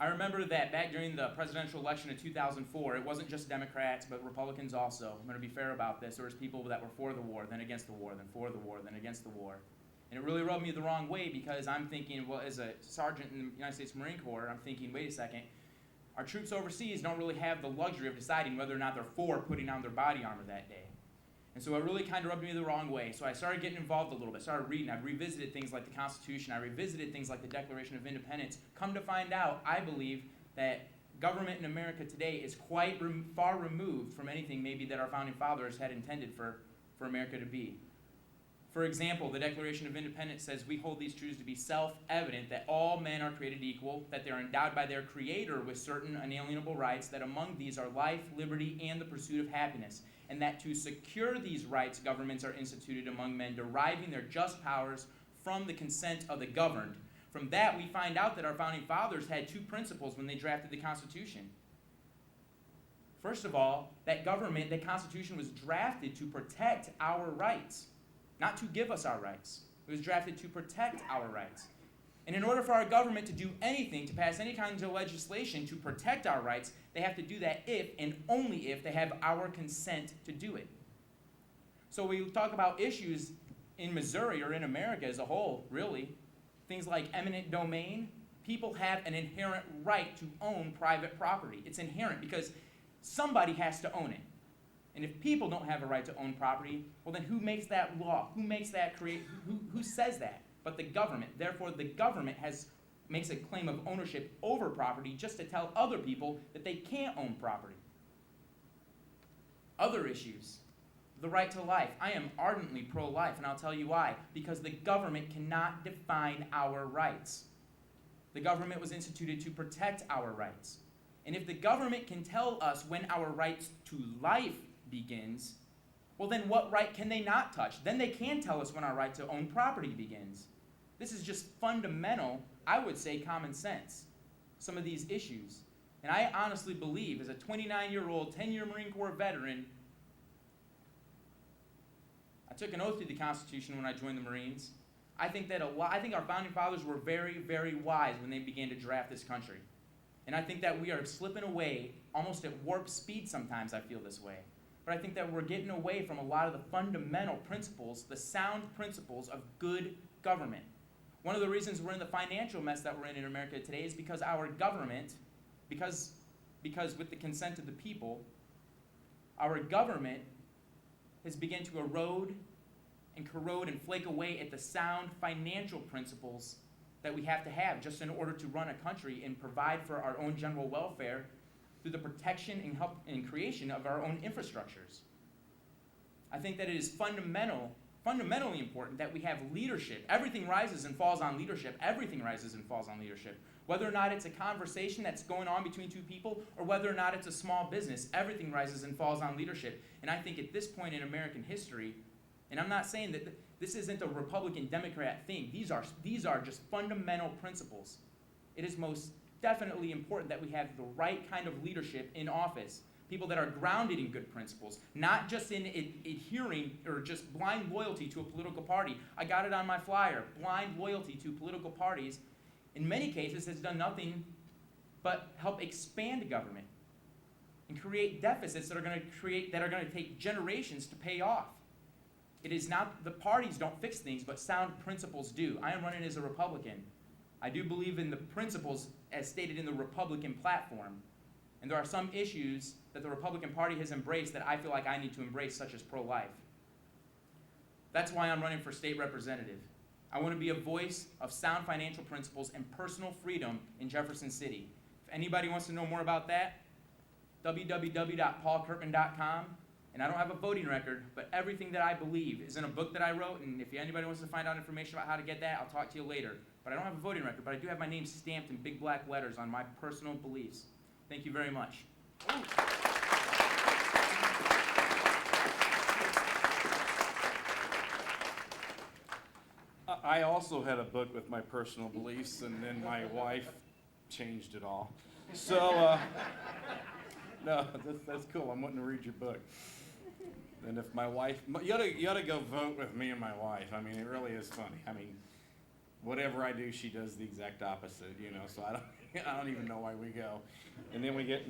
I remember that back during the presidential election of 2004, it wasn't just Democrats, but Republicans also. I'm going to be fair about this. There was people that were for the war, then against the war, then for the war, then against the war. And it really rubbed me the wrong way because I'm thinking, well, as a sergeant in the United States Marine Corps, I'm thinking, wait a second, our troops overseas don't really have the luxury of deciding whether or not they're for putting on their body armor that day. And so it really kind of rubbed me the wrong way. So I started getting involved a little bit, started reading. I revisited things like the Constitution. I revisited things like the Declaration of Independence. Come to find out, I believe that government in America today is quite far removed from anything maybe that our founding fathers had intended for America to be. For example, the Declaration of Independence says we hold these truths to be self-evident that all men are created equal, that they are endowed by their Creator with certain unalienable rights, that among these are life, liberty, and the pursuit of happiness, and that to secure these rights, governments are instituted among men, deriving their just powers from the consent of the governed. From that, we find out that our founding fathers had two principles when they drafted the Constitution. First of all, that Constitution was drafted to protect our rights, not to give us our rights. It was drafted to protect our rights. And in order for our government to do anything, to pass any kind of legislation to protect our rights, they have to do that if and only if they have our consent to do it. So we talk about issues in Missouri or in America as a whole, really. Things like eminent domain. People have an inherent right to own private property. It's inherent because somebody has to own it. And if people don't have a right to own property, well then who makes that law? Who makes that who says that? But the government. Therefore, the government makes a claim of ownership over property just to tell other people that they can't own property. Other issues. The right to life. I am ardently pro-life, and I'll tell you why. Because the government cannot define our rights. The government was instituted to protect our rights. And if the government can tell us when our right to life begins, well then what right can they not touch? Then they can tell us when our right to own property begins. This is just fundamental, I would say, common sense, some of these issues. And I honestly believe, as a 29-year-old, 10-year Marine Corps veteran, I took an oath to the Constitution when I joined the Marines. I think our founding fathers were very, very wise when they began to draft this country. And I think that we are slipping away, almost at warp speed sometimes I feel this way. But I think that we're getting away from a lot of the fundamental principles, the sound principles of good government. One of the reasons we're in the financial mess that we're in America today is because our government, because with the consent of the people, our government has begun to erode and corrode and flake away at the sound financial principles that we have to have just in order to run a country and provide for our own general welfare through the protection and help and creation of our own infrastructures. I think that it is fundamentally important that we have leadership. Everything rises and falls on leadership. Everything rises and falls on leadership. Whether or not it's a conversation that's going on between two people or whether or not it's a small business, everything rises and falls on leadership. And I think at this point in American history, and I'm not saying that this isn't a Republican-Democrat thing. These are just fundamental principles. It is most definitely important that we have the right kind of leadership in office. People that are grounded in good principles, not just in adhering or just blind loyalty to a political party. I got it on my flyer. Blind loyalty to political parties, in many cases, has done nothing but help expand government and create deficits that are going to take generations to pay off. It is not, the parties don't fix things, but sound principles do. I am running as a Republican. I do believe in the principles as stated in the Republican platform. And there are some issues that the Republican Party has embraced that I feel like I need to embrace, such as pro-life. That's why I'm running for state representative. I want to be a voice of sound financial principles and personal freedom in Jefferson City. If anybody wants to know more about that, www.paulkirkman.com. And I don't have a voting record, but everything that I believe is in a book that I wrote, and if anybody wants to find out information about how to get that, I'll talk to you later. But I don't have a voting record, but I do have my name stamped in big black letters on my personal beliefs. Thank you very much. I also had a book with my personal beliefs, and then my wife changed it all. So, no, that's cool. I'm wanting to read your book. And if my wife, you ought to go vote with me and my wife. I mean, it really is funny. I mean, whatever I do, she does the exact opposite, you know, so I don't even know why we go. And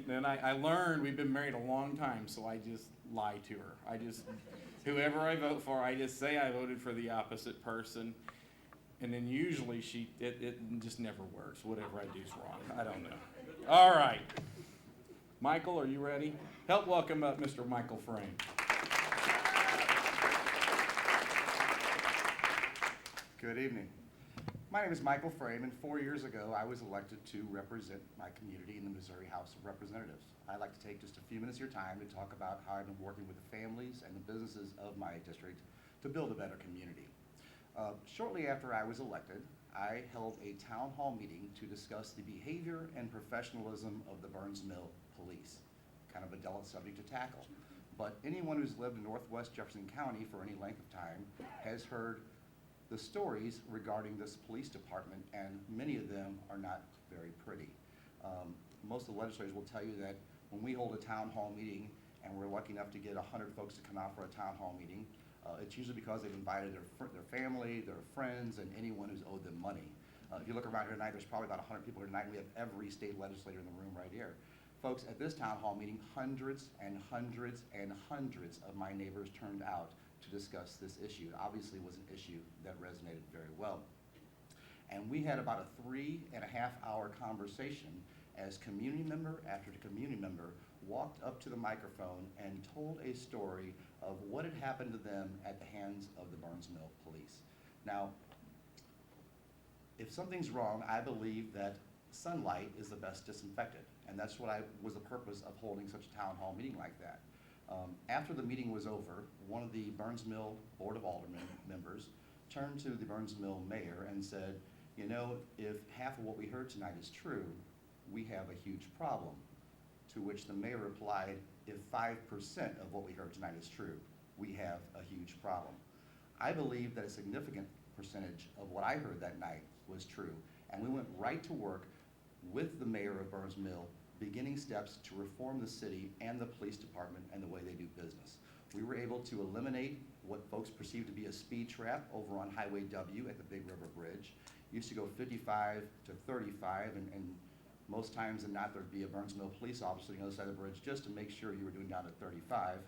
then I learned we've been married a long time, so I just lie to her. Whoever I vote for, I just say I voted for the opposite person. And then usually it just never works. Whatever I do is wrong. I don't know. All right. Michael, are you ready? Help welcome up Mr. Michael Frame. Good evening. My name is Michael Frame, and 4 years ago I was elected to represent my community in the Missouri House of Representatives. I'd like to take just a few minutes of your time to talk about how I've been working with the families and the businesses of my district to build a better community. Shortly after I was elected, I held a town hall meeting to discuss the behavior and professionalism of the Burns Mill Police. Kind of a delicate subject to tackle. But anyone who's lived in Northwest Jefferson County for any length of time has heard the stories regarding this police department, and many of them are not very pretty. Most of the legislators will tell you that when we hold a town hall meeting and we're lucky enough to get 100 folks to come out for a town hall meeting, it's usually because they've invited their family, their friends, and anyone who's owed them money. If you look around here tonight, there's probably about 100 people here tonight, and we have every state legislator in the room right here. Folks, at this town hall meeting, hundreds and hundreds and hundreds of my neighbors turned out to discuss this issue. It obviously was an issue that resonated very well. And we had about a 3.5-hour conversation as community member after community member walked up to the microphone and told a story of what had happened to them at the hands of the Burns Mill Police. Now, if something's wrong, I believe that sunlight is the best disinfectant, and that's what was the purpose of holding such a town hall meeting like that. After the meeting was over, one of the Burns Mill Board of Aldermen members turned to the Burns Mill mayor and said, you know, if half of what we heard tonight is true, we have a huge problem. To which the mayor replied, if 5% of what we heard tonight is true, we have a huge problem. I believe that a significant percentage of what I heard that night was true, and we went right to work with the mayor of Burns Mill, beginning steps to reform the city and the police department and the way they do business. We were able to eliminate what folks perceive to be a speed trap over on Highway W at the Big River Bridge. Used to go 55 to 35, and most times than not, there'd be a Burns Mill police officer on the other side of the bridge just to make sure you were doing down to 35.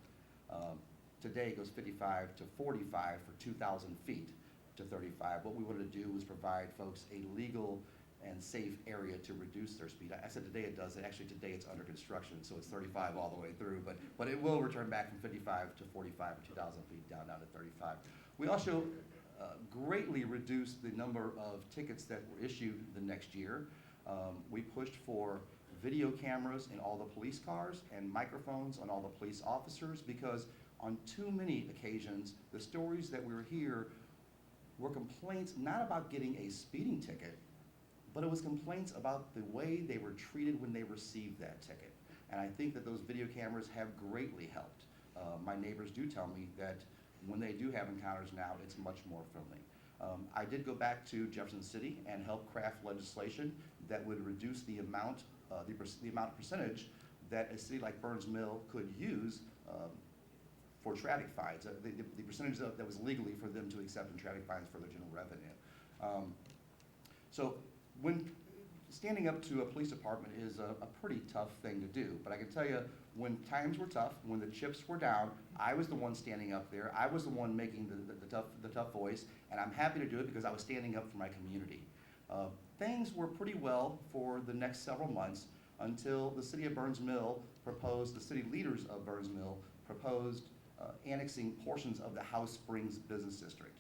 Today it goes 55 to 45 for 2,000 feet to 35. What we wanted to do was provide folks a legal and safe area to reduce their speed. I said today it does. Actually, today it's under construction, so it's 35 all the way through. But it will return back from 55 to 45 or 2,000 feet down to 35. We also greatly reduced the number of tickets that were issued the next year. We pushed for video cameras in all the police cars and microphones on all the police officers, because on too many occasions, the stories that we were hearing were complaints not about getting a speeding ticket, but it was complaints about the way they were treated when they received that ticket. And I think that those video cameras have greatly helped. My neighbors do tell me that when they do have encounters now, it's much more friendly. I did go back to Jefferson City and help craft legislation that would reduce the amount percentage that a city like Burns Mill could use for traffic fines, the percentage that was legally for them to accept in traffic fines for their general revenue. So when standing up to a police department is a pretty tough thing to do, but I can tell you, when times were tough, when the chips were down, I was the one standing up there. I was the one making the tough voice, and I'm happy to do it because I was standing up for my community. Things were pretty well for the next several months until the city of Burns Mill proposed, the city leaders of Burns Mill proposed annexing portions of the House Springs Business District.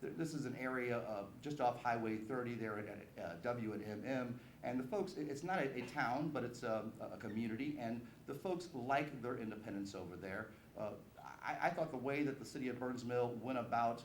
This is an area just off Highway 30 there at W and MM, and the folks, it's not a town, but it's a community, and the folks like their independence over there. I thought the way that the city of Burns Mill went about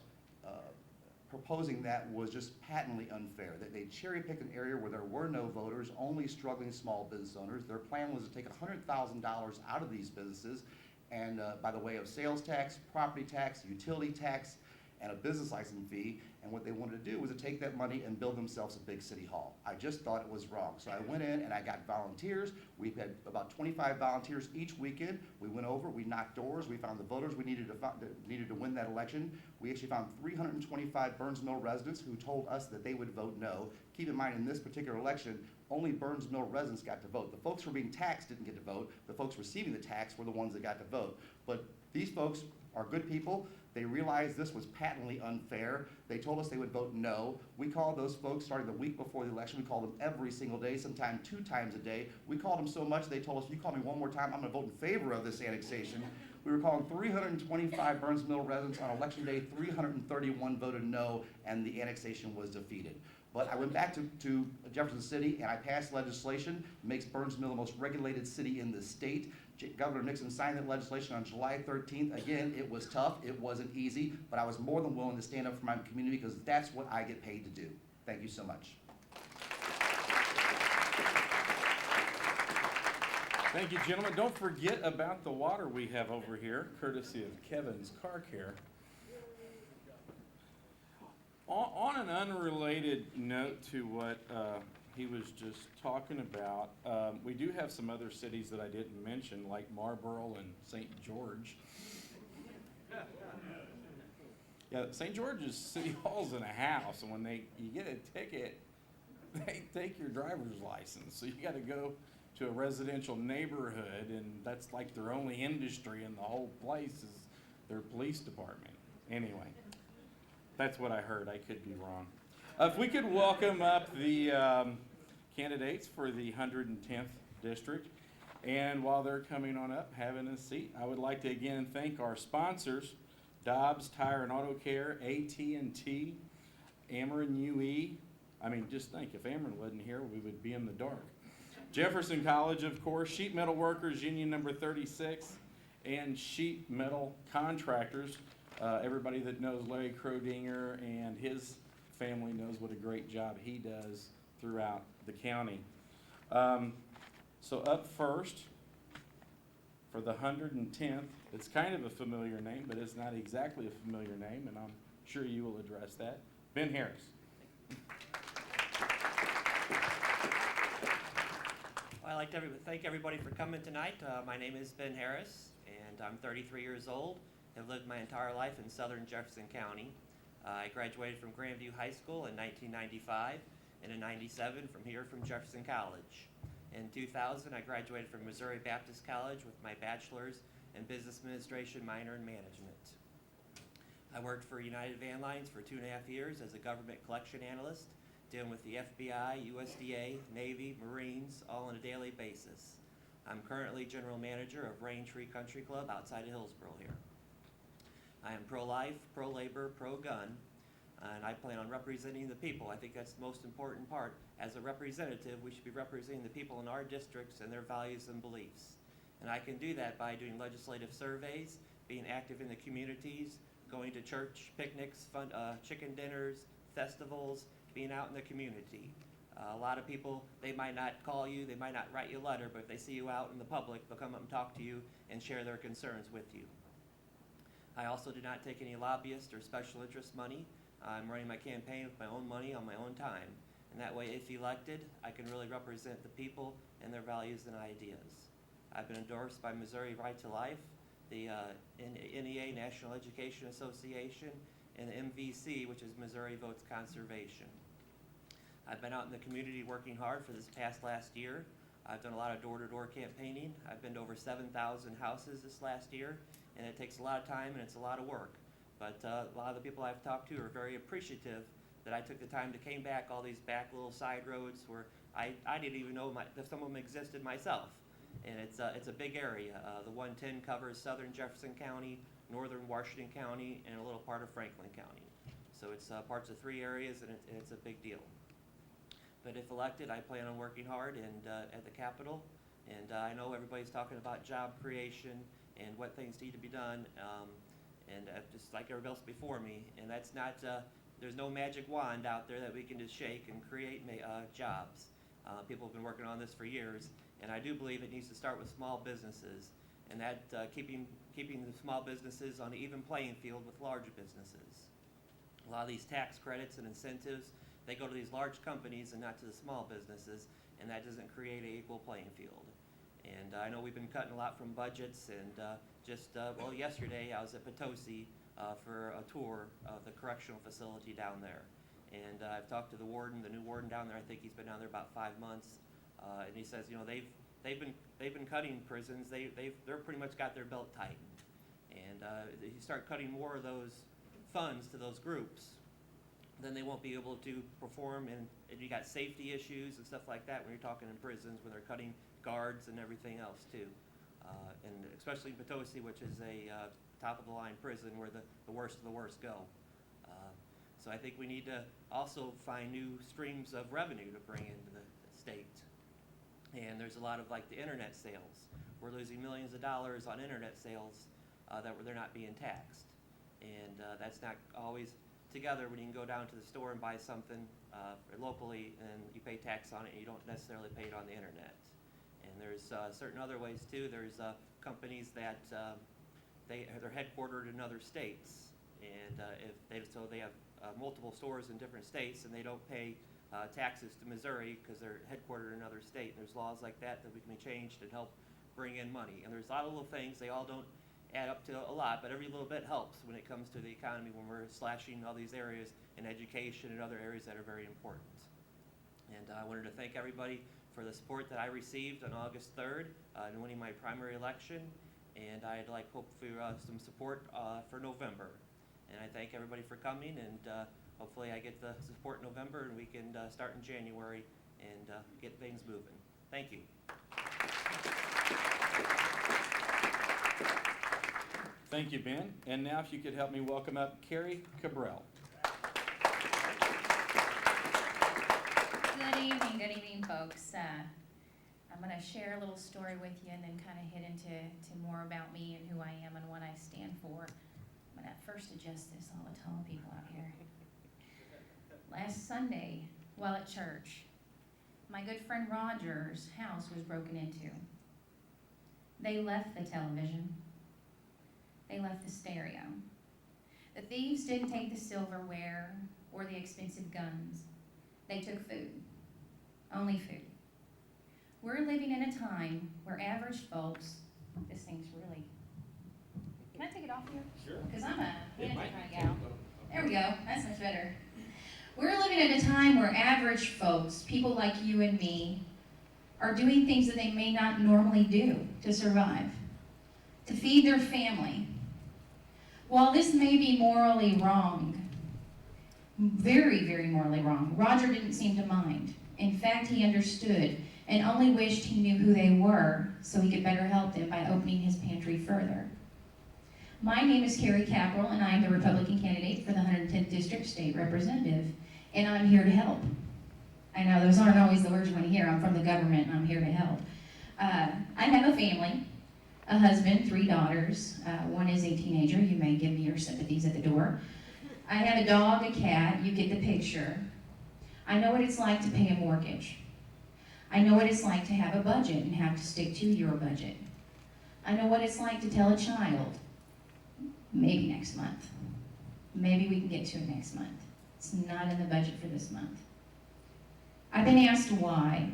proposing that was just patently unfair. That they cherry-picked an area where there were no voters, only struggling small business owners. Their plan was to take $100,000 out of these businesses, and by the way of sales tax, property tax, utility tax, and a business license fee, and what they wanted to do was to take that money and build themselves a big city hall. I just thought it was wrong. So I went in and I got volunteers. We had about 25 volunteers each weekend. We went over, we knocked doors, we found the voters we needed to win that election. We actually found 325 Burns Mill residents who told us that they would vote no. Keep in mind, in this particular election, only Burns Mill residents got to vote. The folks who were being taxed didn't get to vote. The folks receiving the tax were the ones that got to vote. But these folks are good people. They realized this was patently unfair. They told us they would vote no. We called those folks starting the week before the election. We called them every single day, sometimes 2 times a day. We called them so much they told us, if you call me one more time, I'm gonna vote in favor of this annexation. We were calling 325 Burns Mill residents on election day, 331 voted no, and the annexation was defeated. But I went back to Jefferson City and I passed legislation, makes Burns Mill the most regulated city in the state. Governor Nixon signed that legislation on July 13th. Again, it was tough, it wasn't easy, but I was more than willing to stand up for my community because that's what I get paid to do. Thank you so much. Thank you, gentlemen. Don't forget about the water we have over here, courtesy of Kevin's Car Care. On an unrelated note to what he was just talking about, we do have some other cities that I didn't mention, like Marlboro and St. George. Yeah, St. George's City Hall's in a house, and when you get a ticket, they take your driver's license. So you got to go to a residential neighborhood, and that's like their only industry in the whole place is their police department. Anyway, that's what I heard. I could be wrong. If we could welcome up the candidates for the 110th district, and while they're coming on up, having a seat, I would like to again thank our sponsors: Dobbs Tire and Auto Care, AT&T, Ameren UE. I mean, just think, if Ameren wasn't here, we would be in the dark. Jefferson College, of course, Sheet Metal Workers Union number 36, and Sheet Metal Contractors. Everybody that knows Larry Crodinger and his family knows what a great job he does throughout the county. So up first, for the 110th, it's kind of a familiar name, but it's not exactly a familiar name, and I'm sure you will address that. Ben Harris. I'd like to thank everybody for coming tonight. My name is Ben Harris, and I'm 33 years old. I've lived my entire life in southern Jefferson County. I graduated from Grandview High School in 1995, and in 97 from Jefferson College. In 2000, I graduated from Missouri Baptist College with my bachelor's in business administration, minor in management. I worked for United Van Lines for 2.5 years as a government collection analyst, dealing with the FBI, USDA, Navy, Marines, all on a daily basis. I'm currently general manager of Rain Tree Country Club outside of Hillsborough here. I am pro-life, pro-labor, pro-gun, and I plan on representing the people. I think that's the most important part. As a representative, we should be representing the people in our districts and their values and beliefs. And I can do that by doing legislative surveys, being active in the communities, going to church picnics, chicken dinners, festivals, being out in the community. A lot of people, they might not call you, they might not write you a letter, but if they see you out in the public, they'll come up and talk to you and share their concerns with you. I also do not take any lobbyist or special interest money. I'm running my campaign with my own money on my own time. And that way, if elected, I can really represent the people and their values and ideas. I've been endorsed by Missouri Right to Life, the NEA, National Education Association, and the MVC, which is Missouri Votes Conservation. I've been out in the community working hard for this last year. I've done a lot of door-to-door campaigning. I've been to over 7,000 houses this last year, and it takes a lot of time and it's a lot of work. But a lot of the people I've talked to are very appreciative that I took the time to came back all these back little side roads where I didn't even know that some of them existed myself. And it's a big area. The 110 covers southern Jefferson County, northern Washington County, and a little part of Franklin County. So it's parts of 3 areas, and it's a big deal. But if elected, I plan on working hard at the Capitol. And I know everybody's talking about job creation and what things need to be done, and just like everybody else before me. And that's not, there's no magic wand out there that we can just shake and create jobs. People have been working on this for years, and I do believe it needs to start with small businesses, and that keeping the small businesses on an even playing field with large businesses. A lot of these tax credits and incentives, they go to these large companies and not to the small businesses, and that doesn't create an equal playing field. And I know we've been cutting a lot from budgets, and well, yesterday I was at Potosi for a tour of the correctional facility down there. And I've talked to the warden, the new warden down there. I think he's been down there about 5 months, and he says, you know, they've been cutting prisons. They're pretty much got their belt tightened, and you start cutting more of those funds to those groups, then they won't be able to perform, and you got safety issues and stuff like that when you're talking in prisons when they're cutting guards and everything else too. And especially in Potosi, which is a top-of-the-line prison where the worst of the worst go. So I think we need to also find new streams of revenue to bring into the state. And there's a lot of like the internet sales, we're losing millions of dollars on internet sales they're not being taxed. And that's not always together when you can go down to the store and buy something locally and you pay tax on it and you don't necessarily pay it on the internet. And there's certain other ways too. There's companies that they're headquartered in other states, and so they have multiple stores in different states, and they don't pay taxes to Missouri because they're headquartered in another state. And there's laws like that we can be changed and help bring in money. And there's a lot of little things. They all don't add up to a lot, but every little bit helps when it comes to the economy when we're slashing all these areas in education and other areas that are very important. And I wanted to thank everybody for the support that I received on August 3rd in winning my primary election, and I'd hope for some support for November. And I thank everybody for coming, and hopefully I get the support in November and we can start in January and get things moving. Thank you. Thank you, Ben. And now if you could help me welcome up Carrie Cabral. Good evening, folks. I'm going to share a little story with you and then kind of hit into more about me and who I am and what I stand for. I'm going to first adjust this, all the tall people out here. Last Sunday, while at church, my good friend Roger's house was broken into. They left the television. They left the stereo. The thieves didn't take the silverware or the expensive guns. They took food. Only food. We're living in a time where average folks, this thing's really, can I take it off here? Sure. Because I'm a hand kind of gal. There we go, that's much better. We're living in a time where average folks, people like you and me, are doing things that they may not normally do to survive, to feed their family. While this may be morally wrong, very, very morally wrong, Roger didn't seem to mind. In fact, he understood and only wished he knew who they were so he could better help them by opening his pantry further. My name is Carrie Cabral, and I am the Republican candidate for the 110th District State Representative, and I'm here to help. I know those aren't always the words you want to hear. I'm from the government, and I'm here to help. I have a family, a husband, 3 daughters. One is a teenager. You may give me your sympathies at the door. I have a dog, a cat. You get the picture. I know what it's like to pay a mortgage. I know what it's like to have a budget and have to stick to your budget. I know what it's like to tell a child, maybe next month. Maybe we can get to it next month. It's not in the budget for this month. I've been asked why.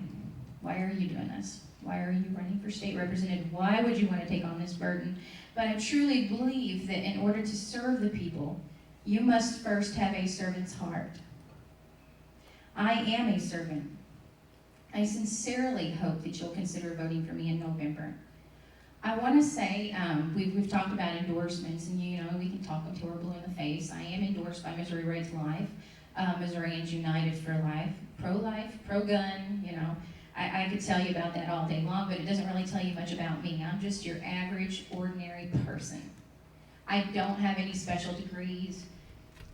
Why are you doing this? Why are you running for state representative? Why would you want to take on this burden? But I truly believe that in order to serve the people, you must first have a servant's heart. I am a servant. I sincerely hope that you'll consider voting for me in November. I want to say, we've talked about endorsements, and we can talk until we're blue in the face. I am endorsed by Missouri Rights Life, Missourians United for Life, pro-gun, I could tell you about that all day long, but it doesn't really tell you much about me. I'm just your average, ordinary person. I don't have any special degrees.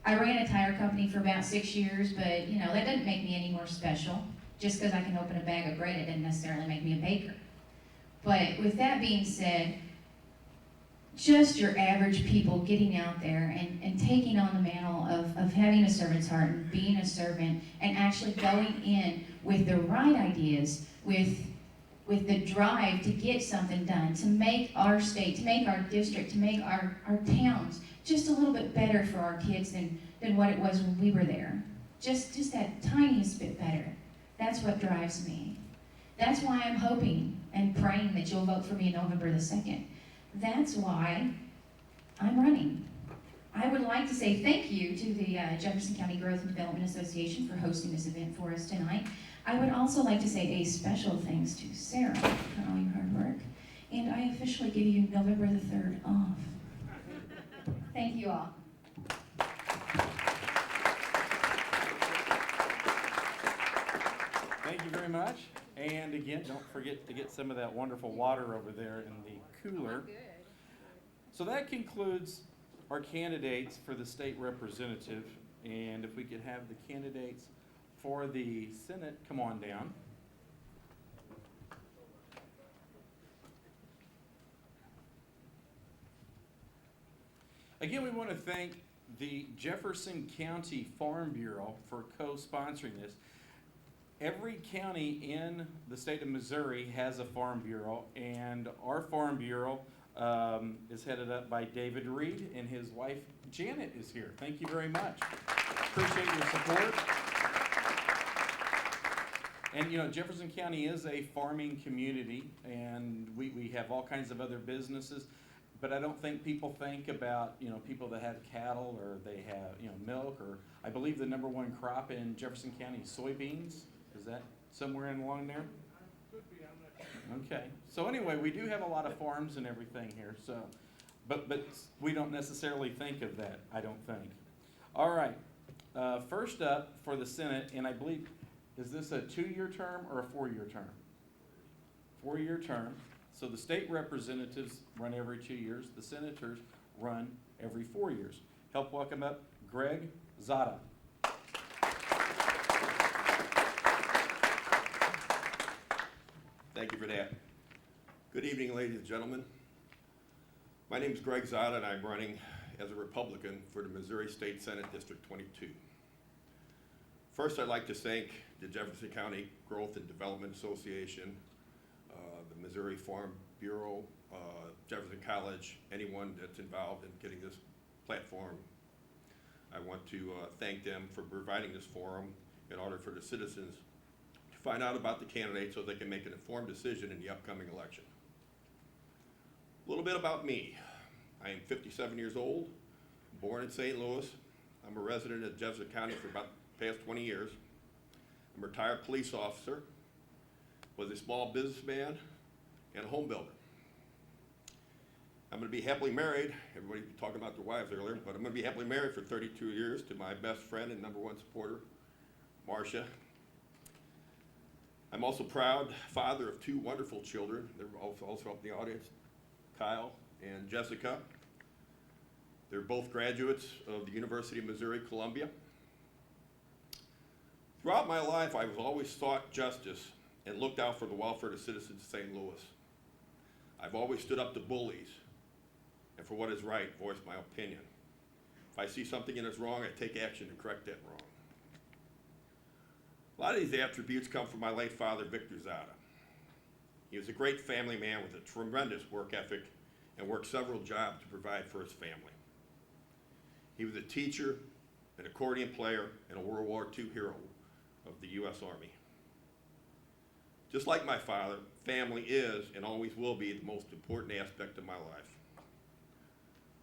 I ran a tire company for about 6 years, but that doesn't make me any more special. Just because I can open a bag of bread, it doesn't necessarily make me a baker. But with that being said, just your average people getting out there and taking on the mantle of having a servant's heart and being a servant and actually going in with the right ideas, with the drive to get something done, to make our state, to make our district, to make our towns just a little bit better for our kids than what it was when we were there. Just that tiniest bit better. That's what drives me. That's why I'm hoping and praying that you'll vote for me on November the 2nd. That's why I'm running. I would like to say thank you to the Jefferson County Growth and Development Association for hosting this event for us tonight. I would also like to say a special thanks to Sarah for all your hard work. And I officially give you November the 3rd off. Thank you all. Thank you very much. And again, don't forget to get some of that wonderful water over there in the cooler. So that concludes our candidates for the state representative. And if we could have the candidates for the Senate come on down. Again, we want to thank the Jefferson County Farm Bureau for co-sponsoring this. Every county in the state of Missouri has a farm bureau, and our farm bureau is headed up by David Reed, and his wife Janet is here. Thank you very much. Appreciate your support. And you know, Jefferson County is a farming community, and we have all kinds of other businesses, but I don't think people think about, you know, people that have cattle or they have, you know, milk, or I believe the number one crop in Jefferson County is soybeans. Is that somewhere in along there? Could be, I'm not sure. Okay, so anyway, we do have a lot of farms and everything here, so, but we don't necessarily think of that, I don't think. All right, first up for the Senate, and I believe, is this a 2-year term or a 4-year term? 4-year term. So the state representatives run every 2 years, the senators run every 4 years. Help welcome up Greg Zada. Thank you for that. Good evening, ladies and gentlemen. My name is Greg Zada, and I'm running as a Republican for the Missouri State Senate District 22. First, I'd like to thank the Jefferson County Growth and Development Association, the Missouri Farm Bureau, Jefferson College, anyone that's involved in getting this platform. I want to thank them for providing this forum in order for the citizens to find out about the candidates so they can make an informed decision in the upcoming election. A little bit about me. I am 57 years old, born in St. Louis. I'm a resident of Jefferson County for about the past 20 years. I'm a retired police officer, was a small businessman, and a home builder. I'm going to be happily married. Everybody was talking about their wives earlier, but I'm going to be happily married for 32 years to my best friend and #1 supporter, Marcia. I'm also proud father of 2 wonderful children. They're also up in the audience, Kyle and Jessica. They're both graduates of the University of Missouri, Columbia. Throughout my life, I've always sought justice and looked out for the welfare of the citizens of St. Louis. I've always stood up to bullies, and for what is right, voiced my opinion. If I see something that is wrong, I take action to correct that wrong. A lot of these attributes come from my late father, Victor Zada. He was a great family man with a tremendous work ethic and worked several jobs to provide for his family. He was a teacher, an accordion player, and a World War II hero of the U.S. Army. Just like my father, family is and always will be the most important aspect of my life.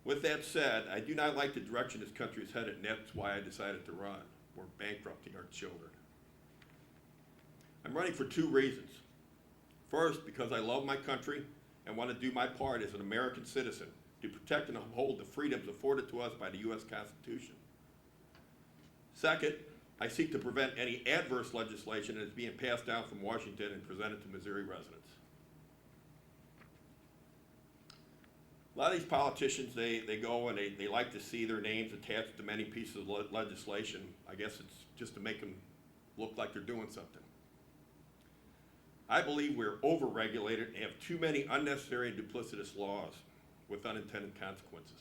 With that said, I do not like the direction this country is headed, and that's why I decided to run. We're bankrupting our children. I'm running for 2 reasons. First, because I love my country and want to do my part as an American citizen to protect and uphold the freedoms afforded to us by the U.S. Constitution. Second, I seek to prevent any adverse legislation that is being passed down from Washington and presented to Missouri residents. A lot of these politicians, they go and they like to see their names attached to many pieces of legislation. I guess it's just to make them look like they're doing something. I believe we're over-regulated and have too many unnecessary and duplicitous laws with unintended consequences.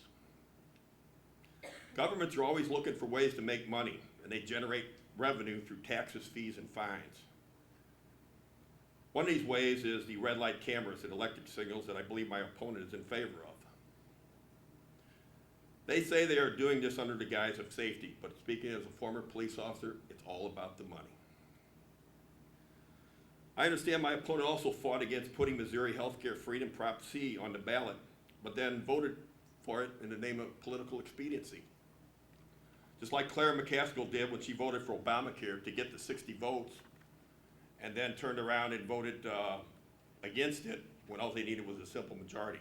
Governments are always looking for ways to make money, and they generate revenue through taxes, fees, and fines. One of these ways is the red light cameras and electric signals that I believe my opponent is in favor of. They say they are doing this under the guise of safety, but speaking as a former police officer, it's all about the money. I understand my opponent also fought against putting Missouri Healthcare Freedom Prop C on the ballot, but then voted for it in the name of political expediency. Just like Clara McCaskill did when she voted for Obamacare to get the 60 votes, and then turned around and voted against it when all they needed was a simple majority.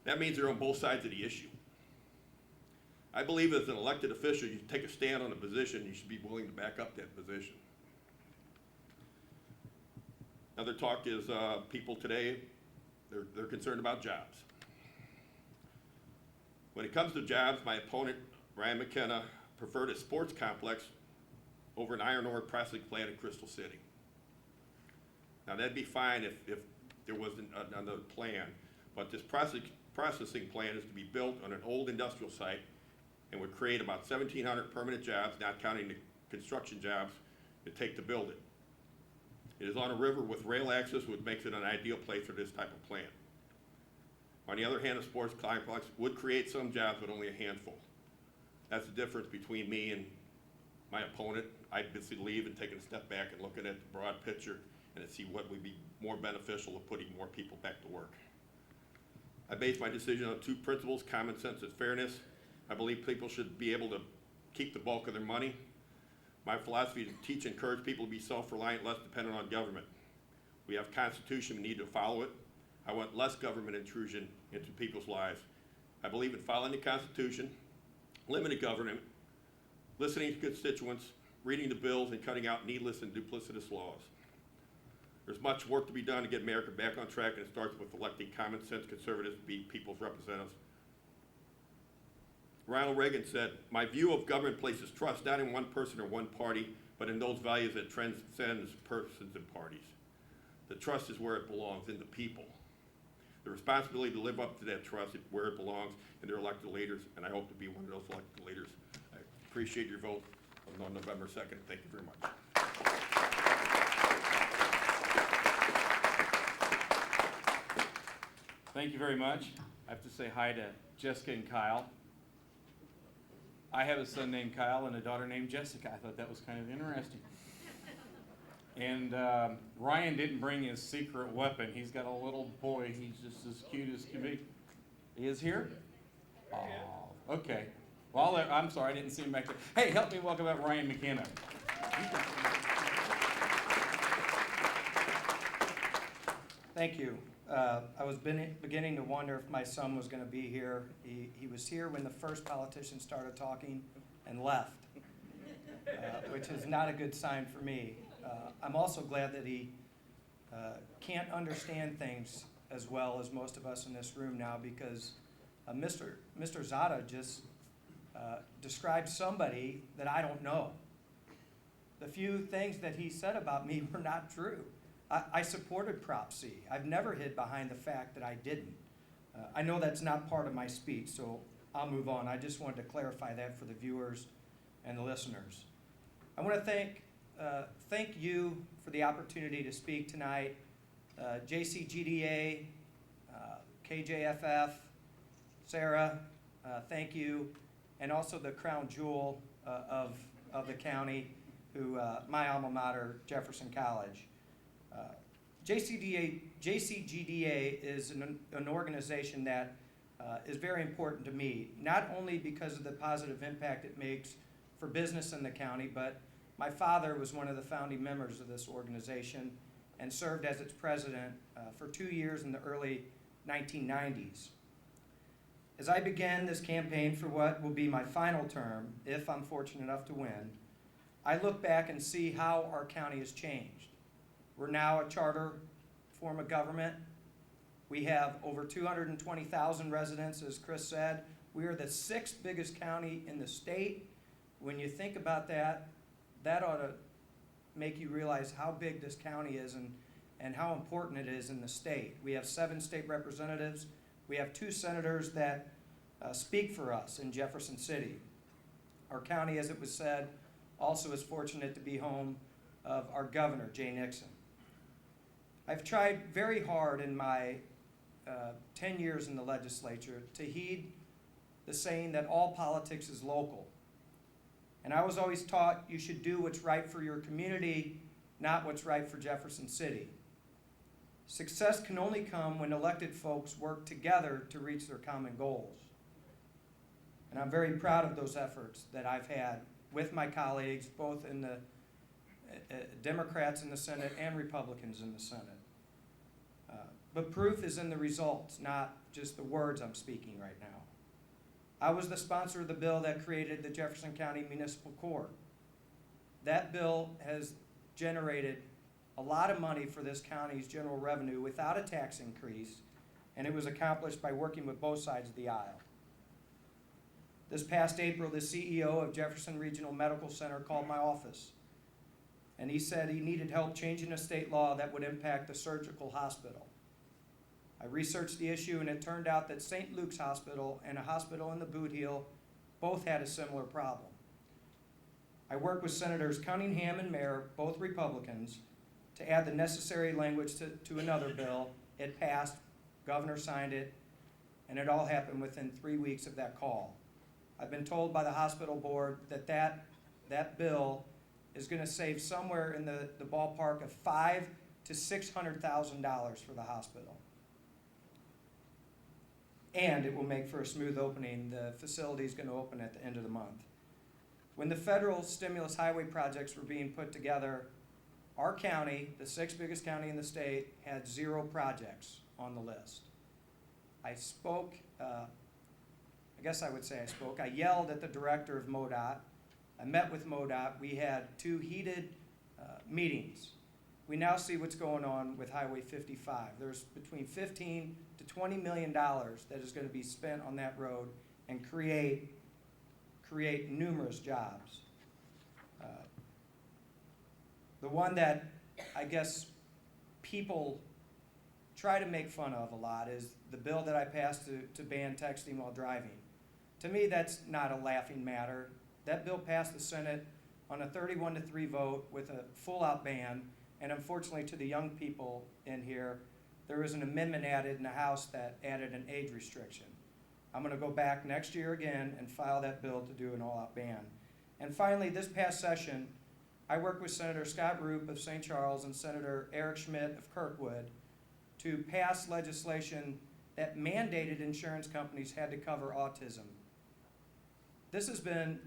That means they're on both sides of the issue. I believe as an elected official, you take a stand on a position, you should be willing to back up that position. Another talk is people today, they're concerned about jobs. When it comes to jobs, my opponent, Brian McKenna, preferred a sports complex over an iron ore processing plant in Crystal City. Now, that'd be fine if there wasn't another plan, but this processing plant is to be built on an old industrial site and would create about 1,700 permanent jobs, not counting the construction jobs it take to build it. It is on a river with rail access, which makes it an ideal place for this type of plant. On the other hand, a sports complex would create some jobs, but only a handful. That's the difference between me and my opponent. I'd basically leave and taking a step back and looking at the broad picture and to see what would be more beneficial of putting more people back to work. I base my decision on two principles: common sense and fairness. I believe people should be able to keep the bulk of their money. My philosophy is to teach and encourage people to be self-reliant, less dependent on government. We have a Constitution, we need to follow it. I want less government intrusion into people's lives. I believe in following the Constitution, limiting government, listening to constituents, reading the bills, and cutting out needless and duplicitous laws. There's much work to be done to get America back on track, and it starts with electing common sense conservatives to be people's representatives. Ronald Reagan said, "My view of government places trust not in one person or one party, but in those values that transcends persons and parties. The trust is where it belongs, in the people. The responsibility to live up to that trust is where it belongs in their elected leaders, and I hope to be one of those elected leaders." I appreciate your vote on November 2nd. Thank you very much. Thank you very much. I have to say hi to Jessica and Kyle. I have a son named Kyle and a daughter named Jessica. I thought that was kind of interesting. And Ryan didn't bring his secret weapon. He's got a little boy. He's just as cute as can be. He is here? Oh, okay. Well, I'm sorry, I didn't see him back there. Hey, help me welcome out Ryan McKenna. Thank you. I was beginning to wonder if my son was going to be here. He was here when the first politician started talking and left, which is not a good sign for me. I'm also glad that he can't understand things as well as most of us in this room now, because Mr. Zada just described somebody that I don't know. The few things that he said about me were not true. I supported Prop C. I've never hid behind the fact that I didn't. I know that's not part of my speech, so I'll move on. I just wanted to clarify that for the viewers and the listeners. I want to thank you for the opportunity to speak tonight. JCGDA, KJFF, Sarah, thank you, and also the crown jewel of the county, my alma mater, Jefferson College. JCGDA is an organization that is very important to me, not only because of the positive impact it makes for business in the county, but my father was one of the founding members of this organization and served as its president for 2 years in the early 1990s. As I began this campaign for what will be my final term, if I'm fortunate enough to win, I look back and see how our county has changed. We're now a charter form of government. We have over 220,000 residents, as Chris said. We are the 6th biggest county in the state. When you think about that, that ought to make you realize how big this county is and how important it is in the state. We have 7 state representatives. We have 2 senators that speak for us in Jefferson City. Our county, as it was said, also is fortunate to be home of our governor, Jay Nixon. I've tried very hard in my 10 years in the legislature to heed the saying that all politics is local. And I was always taught you should do what's right for your community, not what's right for Jefferson City. Success can only come when elected folks work together to reach their common goals. And I'm very proud of those efforts that I've had with my colleagues, both in the Democrats in the Senate and Republicans in the Senate. But proof is in the results, not just the words I'm speaking right now. I was the sponsor of the bill that created the Jefferson County Municipal Court. That bill has generated a lot of money for this county's general revenue without a tax increase, and it was accomplished by working with both sides of the aisle. This past April, the CEO of Jefferson Regional Medical Center called my office and he said he needed help changing a state law that would impact the surgical hospital. I researched the issue, and it turned out that St. Luke's Hospital and a hospital in the Boot Heel both had a similar problem. I worked with Senators Cunningham and Mayer, both Republicans, to add the necessary language to another bill. It passed, governor signed it, and it all happened within 3 weeks of that call. I've been told by the hospital board that bill is going to save somewhere in the ballpark of $500,000 to $600,000 for the hospital. And it will make for a smooth opening. The facility is going to open at the end of the month. When the federal stimulus highway projects were being put together, our county, the sixth biggest county in the state, had 0 projects on the list. I spoke, I guess I would say I spoke. I yelled at the director of MoDOT. I met with MoDOT. We had 2 heated meetings. We now see what's going on with Highway 55. There's between $15 to $20 million that is going to be spent on that road and create numerous jobs. The one that I guess people try to make fun of a lot is the bill that I passed to ban texting while driving. To me, that's not a laughing matter. That bill passed the Senate on a 31-3 vote with a full-out ban, and unfortunately to the young people in here, there was an amendment added in the House that added an age restriction. I'm going to go back next year again and file that bill to do an all-out ban. And finally, this past session, I worked with Senator Scott Roop of St. Charles and Senator Eric Schmidt of Kirkwood to pass legislation that mandated insurance companies had to cover autism. This has been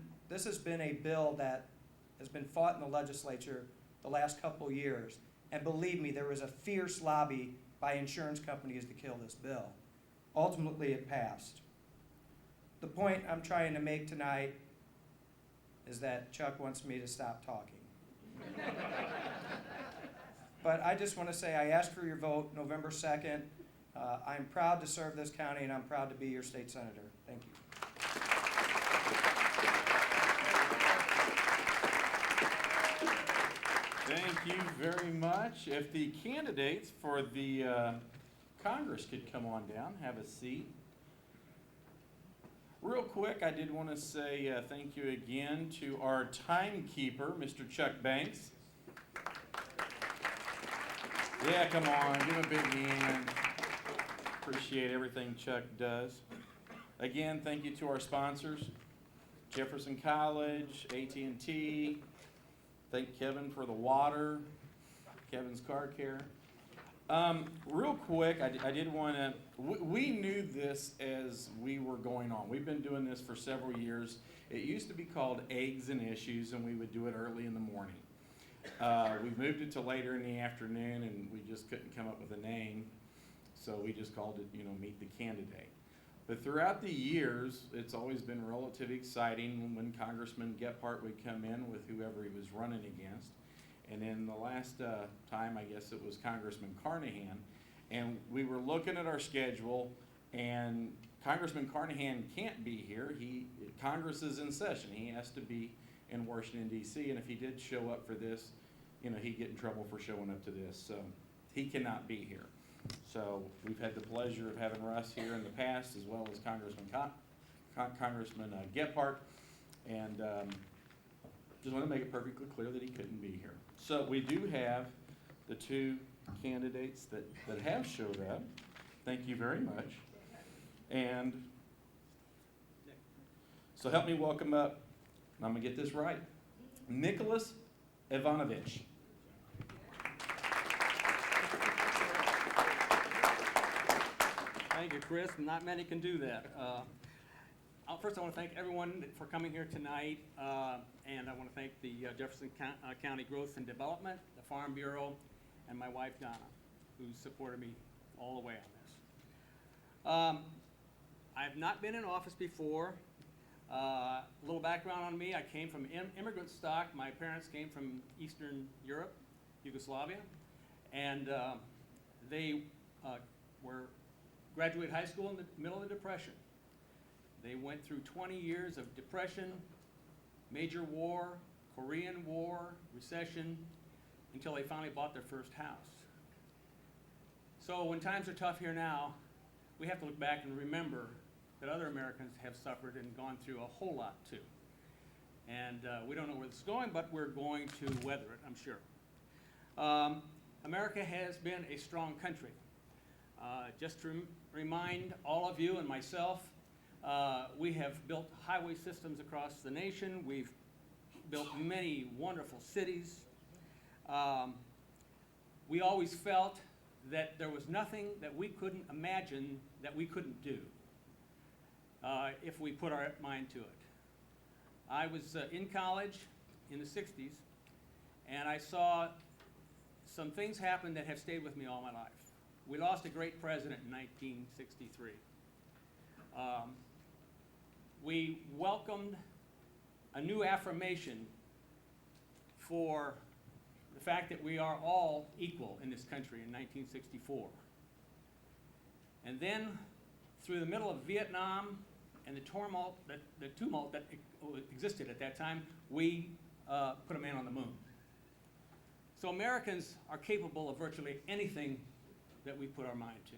a bill that has been fought in the legislature the last couple years. And believe me, there was a fierce lobby by insurance companies to kill this bill. Ultimately, it passed. The point I'm trying to make tonight is that Chuck wants me to stop talking. But I just want to say I asked for your vote November 2nd. I'm proud to serve this county, and I'm proud to be your state senator. Thank you. Thank you very much. If the candidates for the Congress could come on down, have a seat. Real quick, I did want to say thank you again to our timekeeper, Mr. Chuck Banks. Yeah, come on, give him a big hand. Appreciate everything Chuck does. Again, thank you to our sponsors, Jefferson College, AT&T. Thank Kevin for the water, Kevin's Car Care. Real quick, I did want to, we knew this as we were going on. We've been doing this for several years. It used to be called Eggs and Issues, and we would do it early in the morning. We've moved it to later in the afternoon, and we just couldn't come up with a name, so we just called it, Meet the Candidate. But throughout the years, it's always been relatively exciting when Congressman Gephardt would come in with whoever he was running against. And then the last time, I guess it was Congressman Carnahan. And we were looking at our schedule, and Congressman Carnahan can't be here. Congress is in session. He has to be in Washington, D.C., and if he did show up for this, he'd get in trouble for showing up to this. So he cannot be here. So we've had the pleasure of having Russ here in the past, as well as Congressman Gephardt, and just want to make it perfectly clear that he couldn't be here. So we do have the 2 candidates that have showed up. Thank you very much. And so help me welcome up, and I'm going to get this right, Nicholas Ivanovich. Thank you, Chris. Not many can do that. First, I want to thank everyone for coming here tonight, and I want to thank the Jefferson County Growth and Development, the Farm Bureau, and my wife, Donna, who supported me all the way on this. I have not been in office before. A little background on me, I came from immigrant stock. My parents came from Eastern Europe, Yugoslavia, and they graduated high school in the middle of the Depression. They went through 20 years of depression, major war, Korean War, recession, until they finally bought their first house. So when times are tough here now, we have to look back and remember that other Americans have suffered and gone through a whole lot too. And we don't know where this is going, but we're going to weather it, I'm sure. America has been a strong country. Just to remind all of you and myself, we have built highway systems across the nation. We've built many wonderful cities. We always felt that there was nothing that we couldn't imagine that we couldn't do if we put our mind to it. I was in college in the 60s, and I saw some things happen that have stayed with me all my life. We lost a great president in 1963. We welcomed a new affirmation for the fact that we are all equal in this country in 1964. And then, through the middle of Vietnam and the tumult that existed at that time, we put a man on the moon. So Americans are capable of virtually anything that we put our mind to.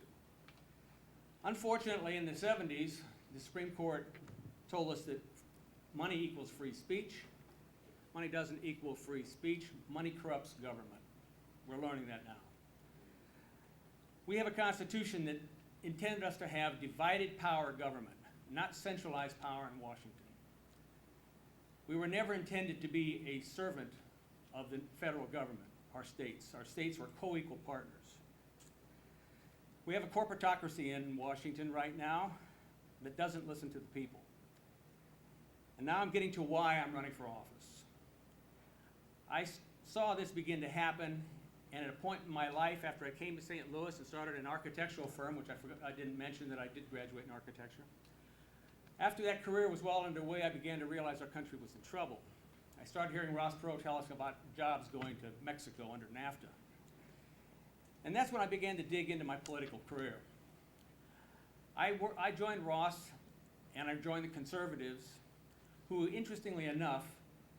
Unfortunately, in the 70s, the Supreme Court told us that money equals free speech. Money doesn't equal free speech. Money corrupts government. We're learning that now. We have a Constitution that intended us to have divided power government, not centralized power in Washington. We were never intended to be a servant of the federal government, our states. Our states were co-equal partners. We have a corporatocracy in Washington right now that doesn't listen to the people. And now I'm getting to why I'm running for office. I saw this begin to happen, and at a point in my life after I came to St. Louis and started an architectural firm, which I didn't mention that I did graduate in architecture. After that career was well underway, I began to realize our country was in trouble. I started hearing Ross Perot tell us about jobs going to Mexico under NAFTA. And that's when I began to dig into my political career. I joined Ross, and I joined the conservatives, who, interestingly enough,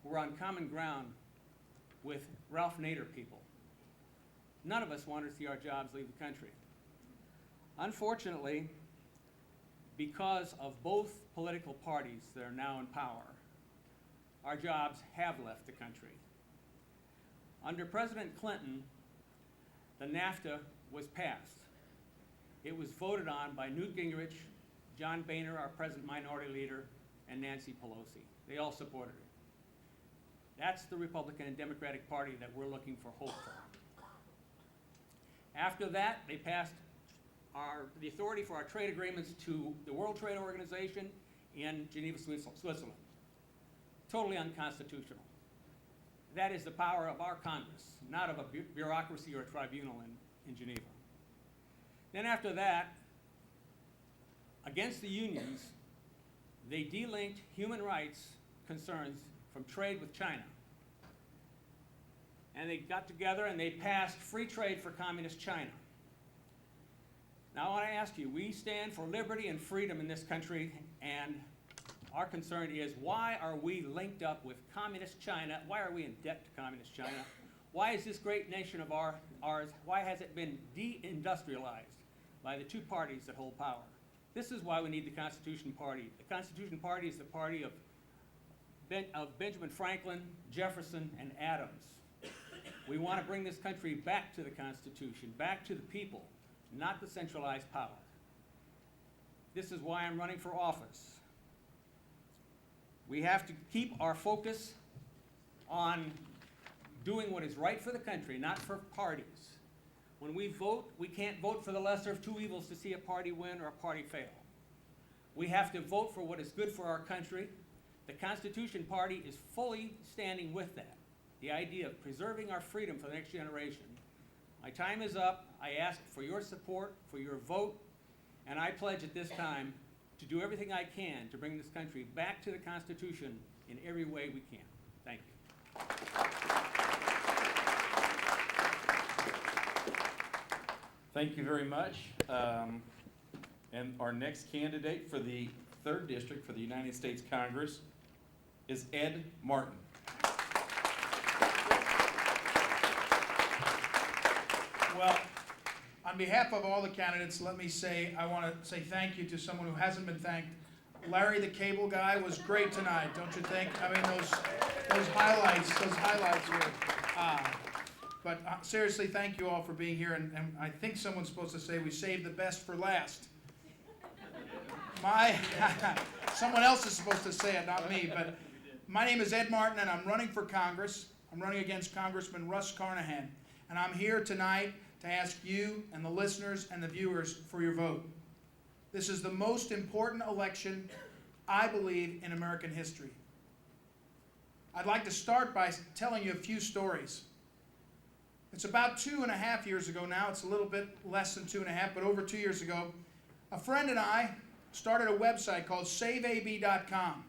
were on common ground with Ralph Nader people. None of us wanted to see our jobs leave the country. Unfortunately, because of both political parties that are now in power, our jobs have left the country. Under President Clinton, the NAFTA was passed. It was voted on by Newt Gingrich, John Boehner, our present minority leader, and Nancy Pelosi. They all supported it. That's the Republican and Democratic Party that we're looking for hope for. After that, they passed the authority for our trade agreements to the World Trade Organization in Geneva, Switzerland. Totally unconstitutional. That is the power of our Congress, not of a bureaucracy or a tribunal in Geneva. Then after that, against the unions, they delinked human rights concerns from trade with China. And they got together and they passed free trade for communist China. Now I want to ask you, we stand for liberty and freedom in this country, and our concern is, why are we linked up with communist China? Why are we in debt to communist China? Why is this great nation of ours, why has it been de-industrialized by the two parties that hold power? This is why we need the Constitution Party. The Constitution Party is the party of Benjamin Franklin, Jefferson, and Adams. We want to bring this country back to the Constitution, back to the people, not the centralized power. This is why I'm running for office. We have to keep our focus on doing what is right for the country, not for parties. When we vote, we can't vote for the lesser of two evils to see a party win or a party fail. We have to vote for what is good for our country. The Constitution Party is fully standing with that. The idea of preserving our freedom for the next generation. My time is up. I ask for your support, for your vote, and I pledge at this time to do everything I can to bring this country back to the Constitution in every way we can. Thank you. Thank you very much. And our next candidate for the 3rd District for the United States Congress is Ed Martin. Well, on behalf of all the candidates, let me say, I want to say thank you to someone who hasn't been thanked. Larry the cable guy was great tonight, don't you think? I mean, those highlights were, but seriously, thank you all for being here, and I think someone's supposed to say we saved the best for last. Someone else is supposed to say it, not me, but my name is Ed Martin, and I'm running for Congress. I'm running against Congressman Russ Carnahan, and I'm here tonight to ask you and the listeners and the viewers for your vote. This is the most important election, I believe, in American history. I'd like to start by telling you a few stories. It's about 2.5 years ago now. It's a little bit less than 2.5, but over 2 years ago, a friend and I started a website called SaveAB.com.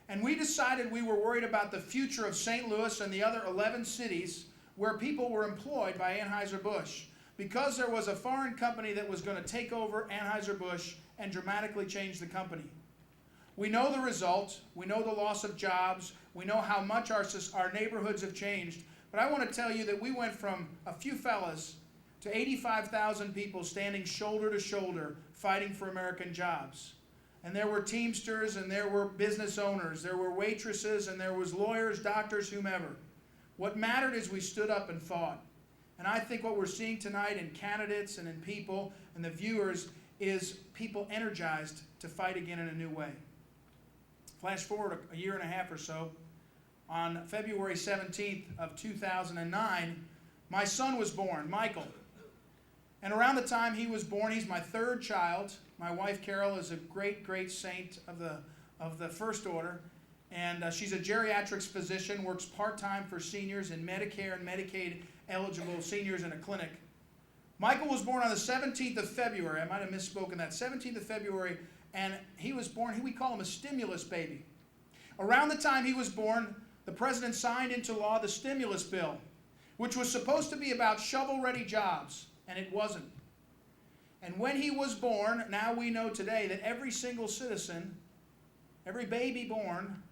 And we decided we were worried about the future of St. Louis and the other 11 cities where people were employed by Anheuser-Busch, because there was a foreign company that was going to take over Anheuser-Busch and dramatically change the company. We know the result. We know the loss of jobs. We know how much our neighborhoods have changed. But I want to tell you that we went from a few fellas to 85,000 people standing shoulder to shoulder fighting for American jobs. And there were Teamsters, and there were business owners, there were waitresses, and there was lawyers, doctors, whomever. What mattered is we stood up and fought. And I think what we're seeing tonight in candidates and in people and the viewers is people energized to fight again in a new way. Flash forward a year and a half or so, on February 17th of 2009, my son was born, Michael. And around the time he was born, he's my third child. My wife, Carol, is a great, great saint of the first order. And she's a geriatrics physician, works part-time for seniors in Medicare and Medicaid eligible seniors in a clinic. Michael was born on the 17th of February. I might have misspoken that. 17th of February, and he was born, we call him a stimulus baby. Around the time he was born, the president signed into law the stimulus bill, which was supposed to be about shovel-ready jobs, and it wasn't. And when he was born, now we know today that every single citizen, every baby born,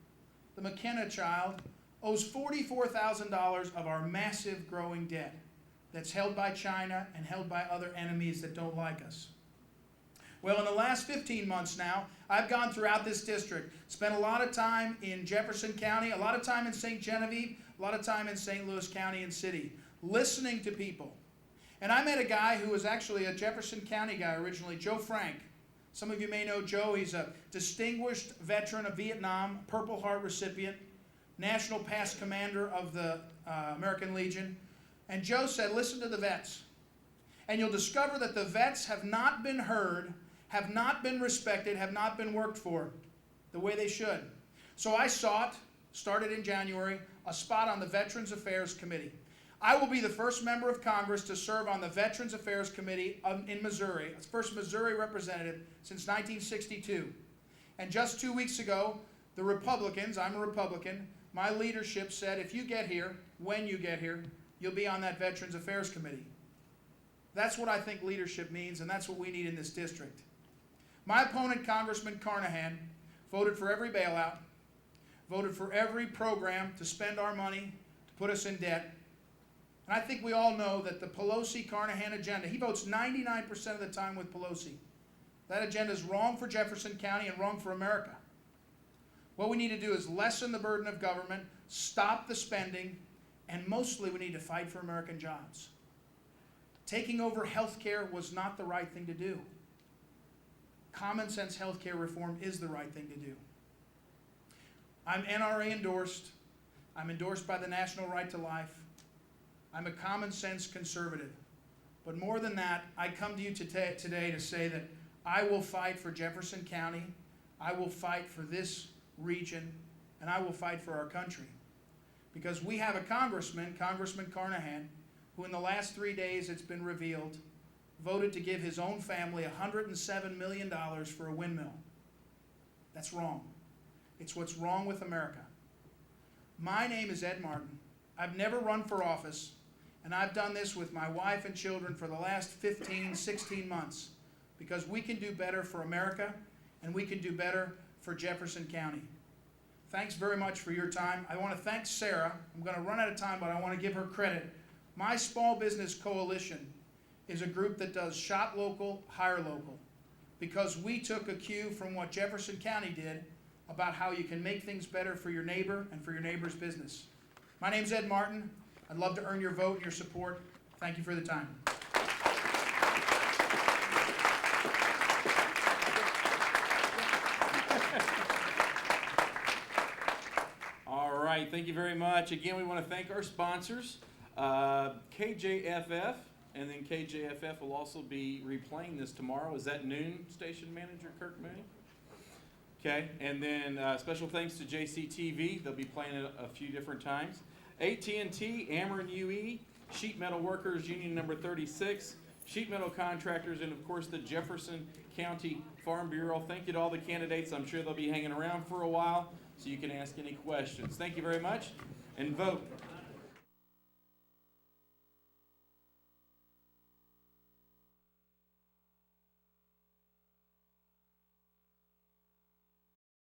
the McKenna child, owes $44,000 of our massive growing debt that's held by China and held by other enemies that don't like us. Well, in the last 15 months now, I've gone throughout this district, spent a lot of time in Jefferson County, a lot of time in St. Genevieve, a lot of time in St. Louis County and City, listening to people. And I met a guy who was actually a Jefferson County guy originally, Joe Frank. Some of you may know Joe. He's a distinguished veteran of Vietnam, Purple Heart recipient, National Past Commander of the American Legion. And Joe said, listen to the vets. And you'll discover that the vets have not been heard, have not been respected, have not been worked for the way they should. So I sought, started in January, a spot on the Veterans Affairs Committee. I will be the first member of Congress to serve on the Veterans Affairs Committee in Missouri, first Missouri representative since 1962. And just 2 weeks ago, the Republicans, I'm a Republican, my leadership said, if you get here, when you get here, you'll be on that Veterans Affairs Committee. That's what I think leadership means, and that's what we need in this district. My opponent, Congressman Carnahan, voted for every bailout, voted for every program to spend our money, to put us in debt. And I think we all know that the Pelosi-Carnahan agenda, he votes 99% of the time with Pelosi. That agenda is wrong for Jefferson County and wrong for America. What we need to do is lessen the burden of government, stop the spending, and mostly we need to fight for American jobs. Taking over health care was not the right thing to do. Common sense health care reform is the right thing to do. I'm NRA endorsed. I'm endorsed by the National Right to Life. I'm a common sense conservative. But more than that, I come to you today to say that I will fight for Jefferson County, I will fight for this region, and I will fight for our country. Because we have a congressman, Congressman Carnahan, who in the last 3 days, it's been revealed, voted to give his own family $107 million for a windmill. That's wrong. It's what's wrong with America. My name is Ed Martin. I've never run for office, and I've done this with my wife and children for the last 15, 16 months, because we can do better for America, and we can do better for Jefferson County. Thanks very much for your time. I want to thank Sarah. I'm going to run out of time, but I want to give her credit My Small Business Coalition is a group that does shop local, hire local, because we took a cue from what Jefferson County did about how you can make things better for your neighbor and for your neighbor's business. My name's Ed Martin. I'd love to earn your vote and your support. Thank you for the time. All right, thank you very much. Again, we want to thank our sponsors, KJFF, and then KJFF will also be replaying this tomorrow. Is that noon, Station Manager Kirk Mooney? Okay, and then special thanks to JCTV. They'll be playing it a few different times. AT&T, Ameren UE, Sheet Metal Workers Union number 36, Sheet Metal Contractors, and of course the Jefferson County Farm Bureau. Thank you to all the candidates. I'm sure they'll be hanging around for a while so you can ask any questions. Thank you very much, and vote.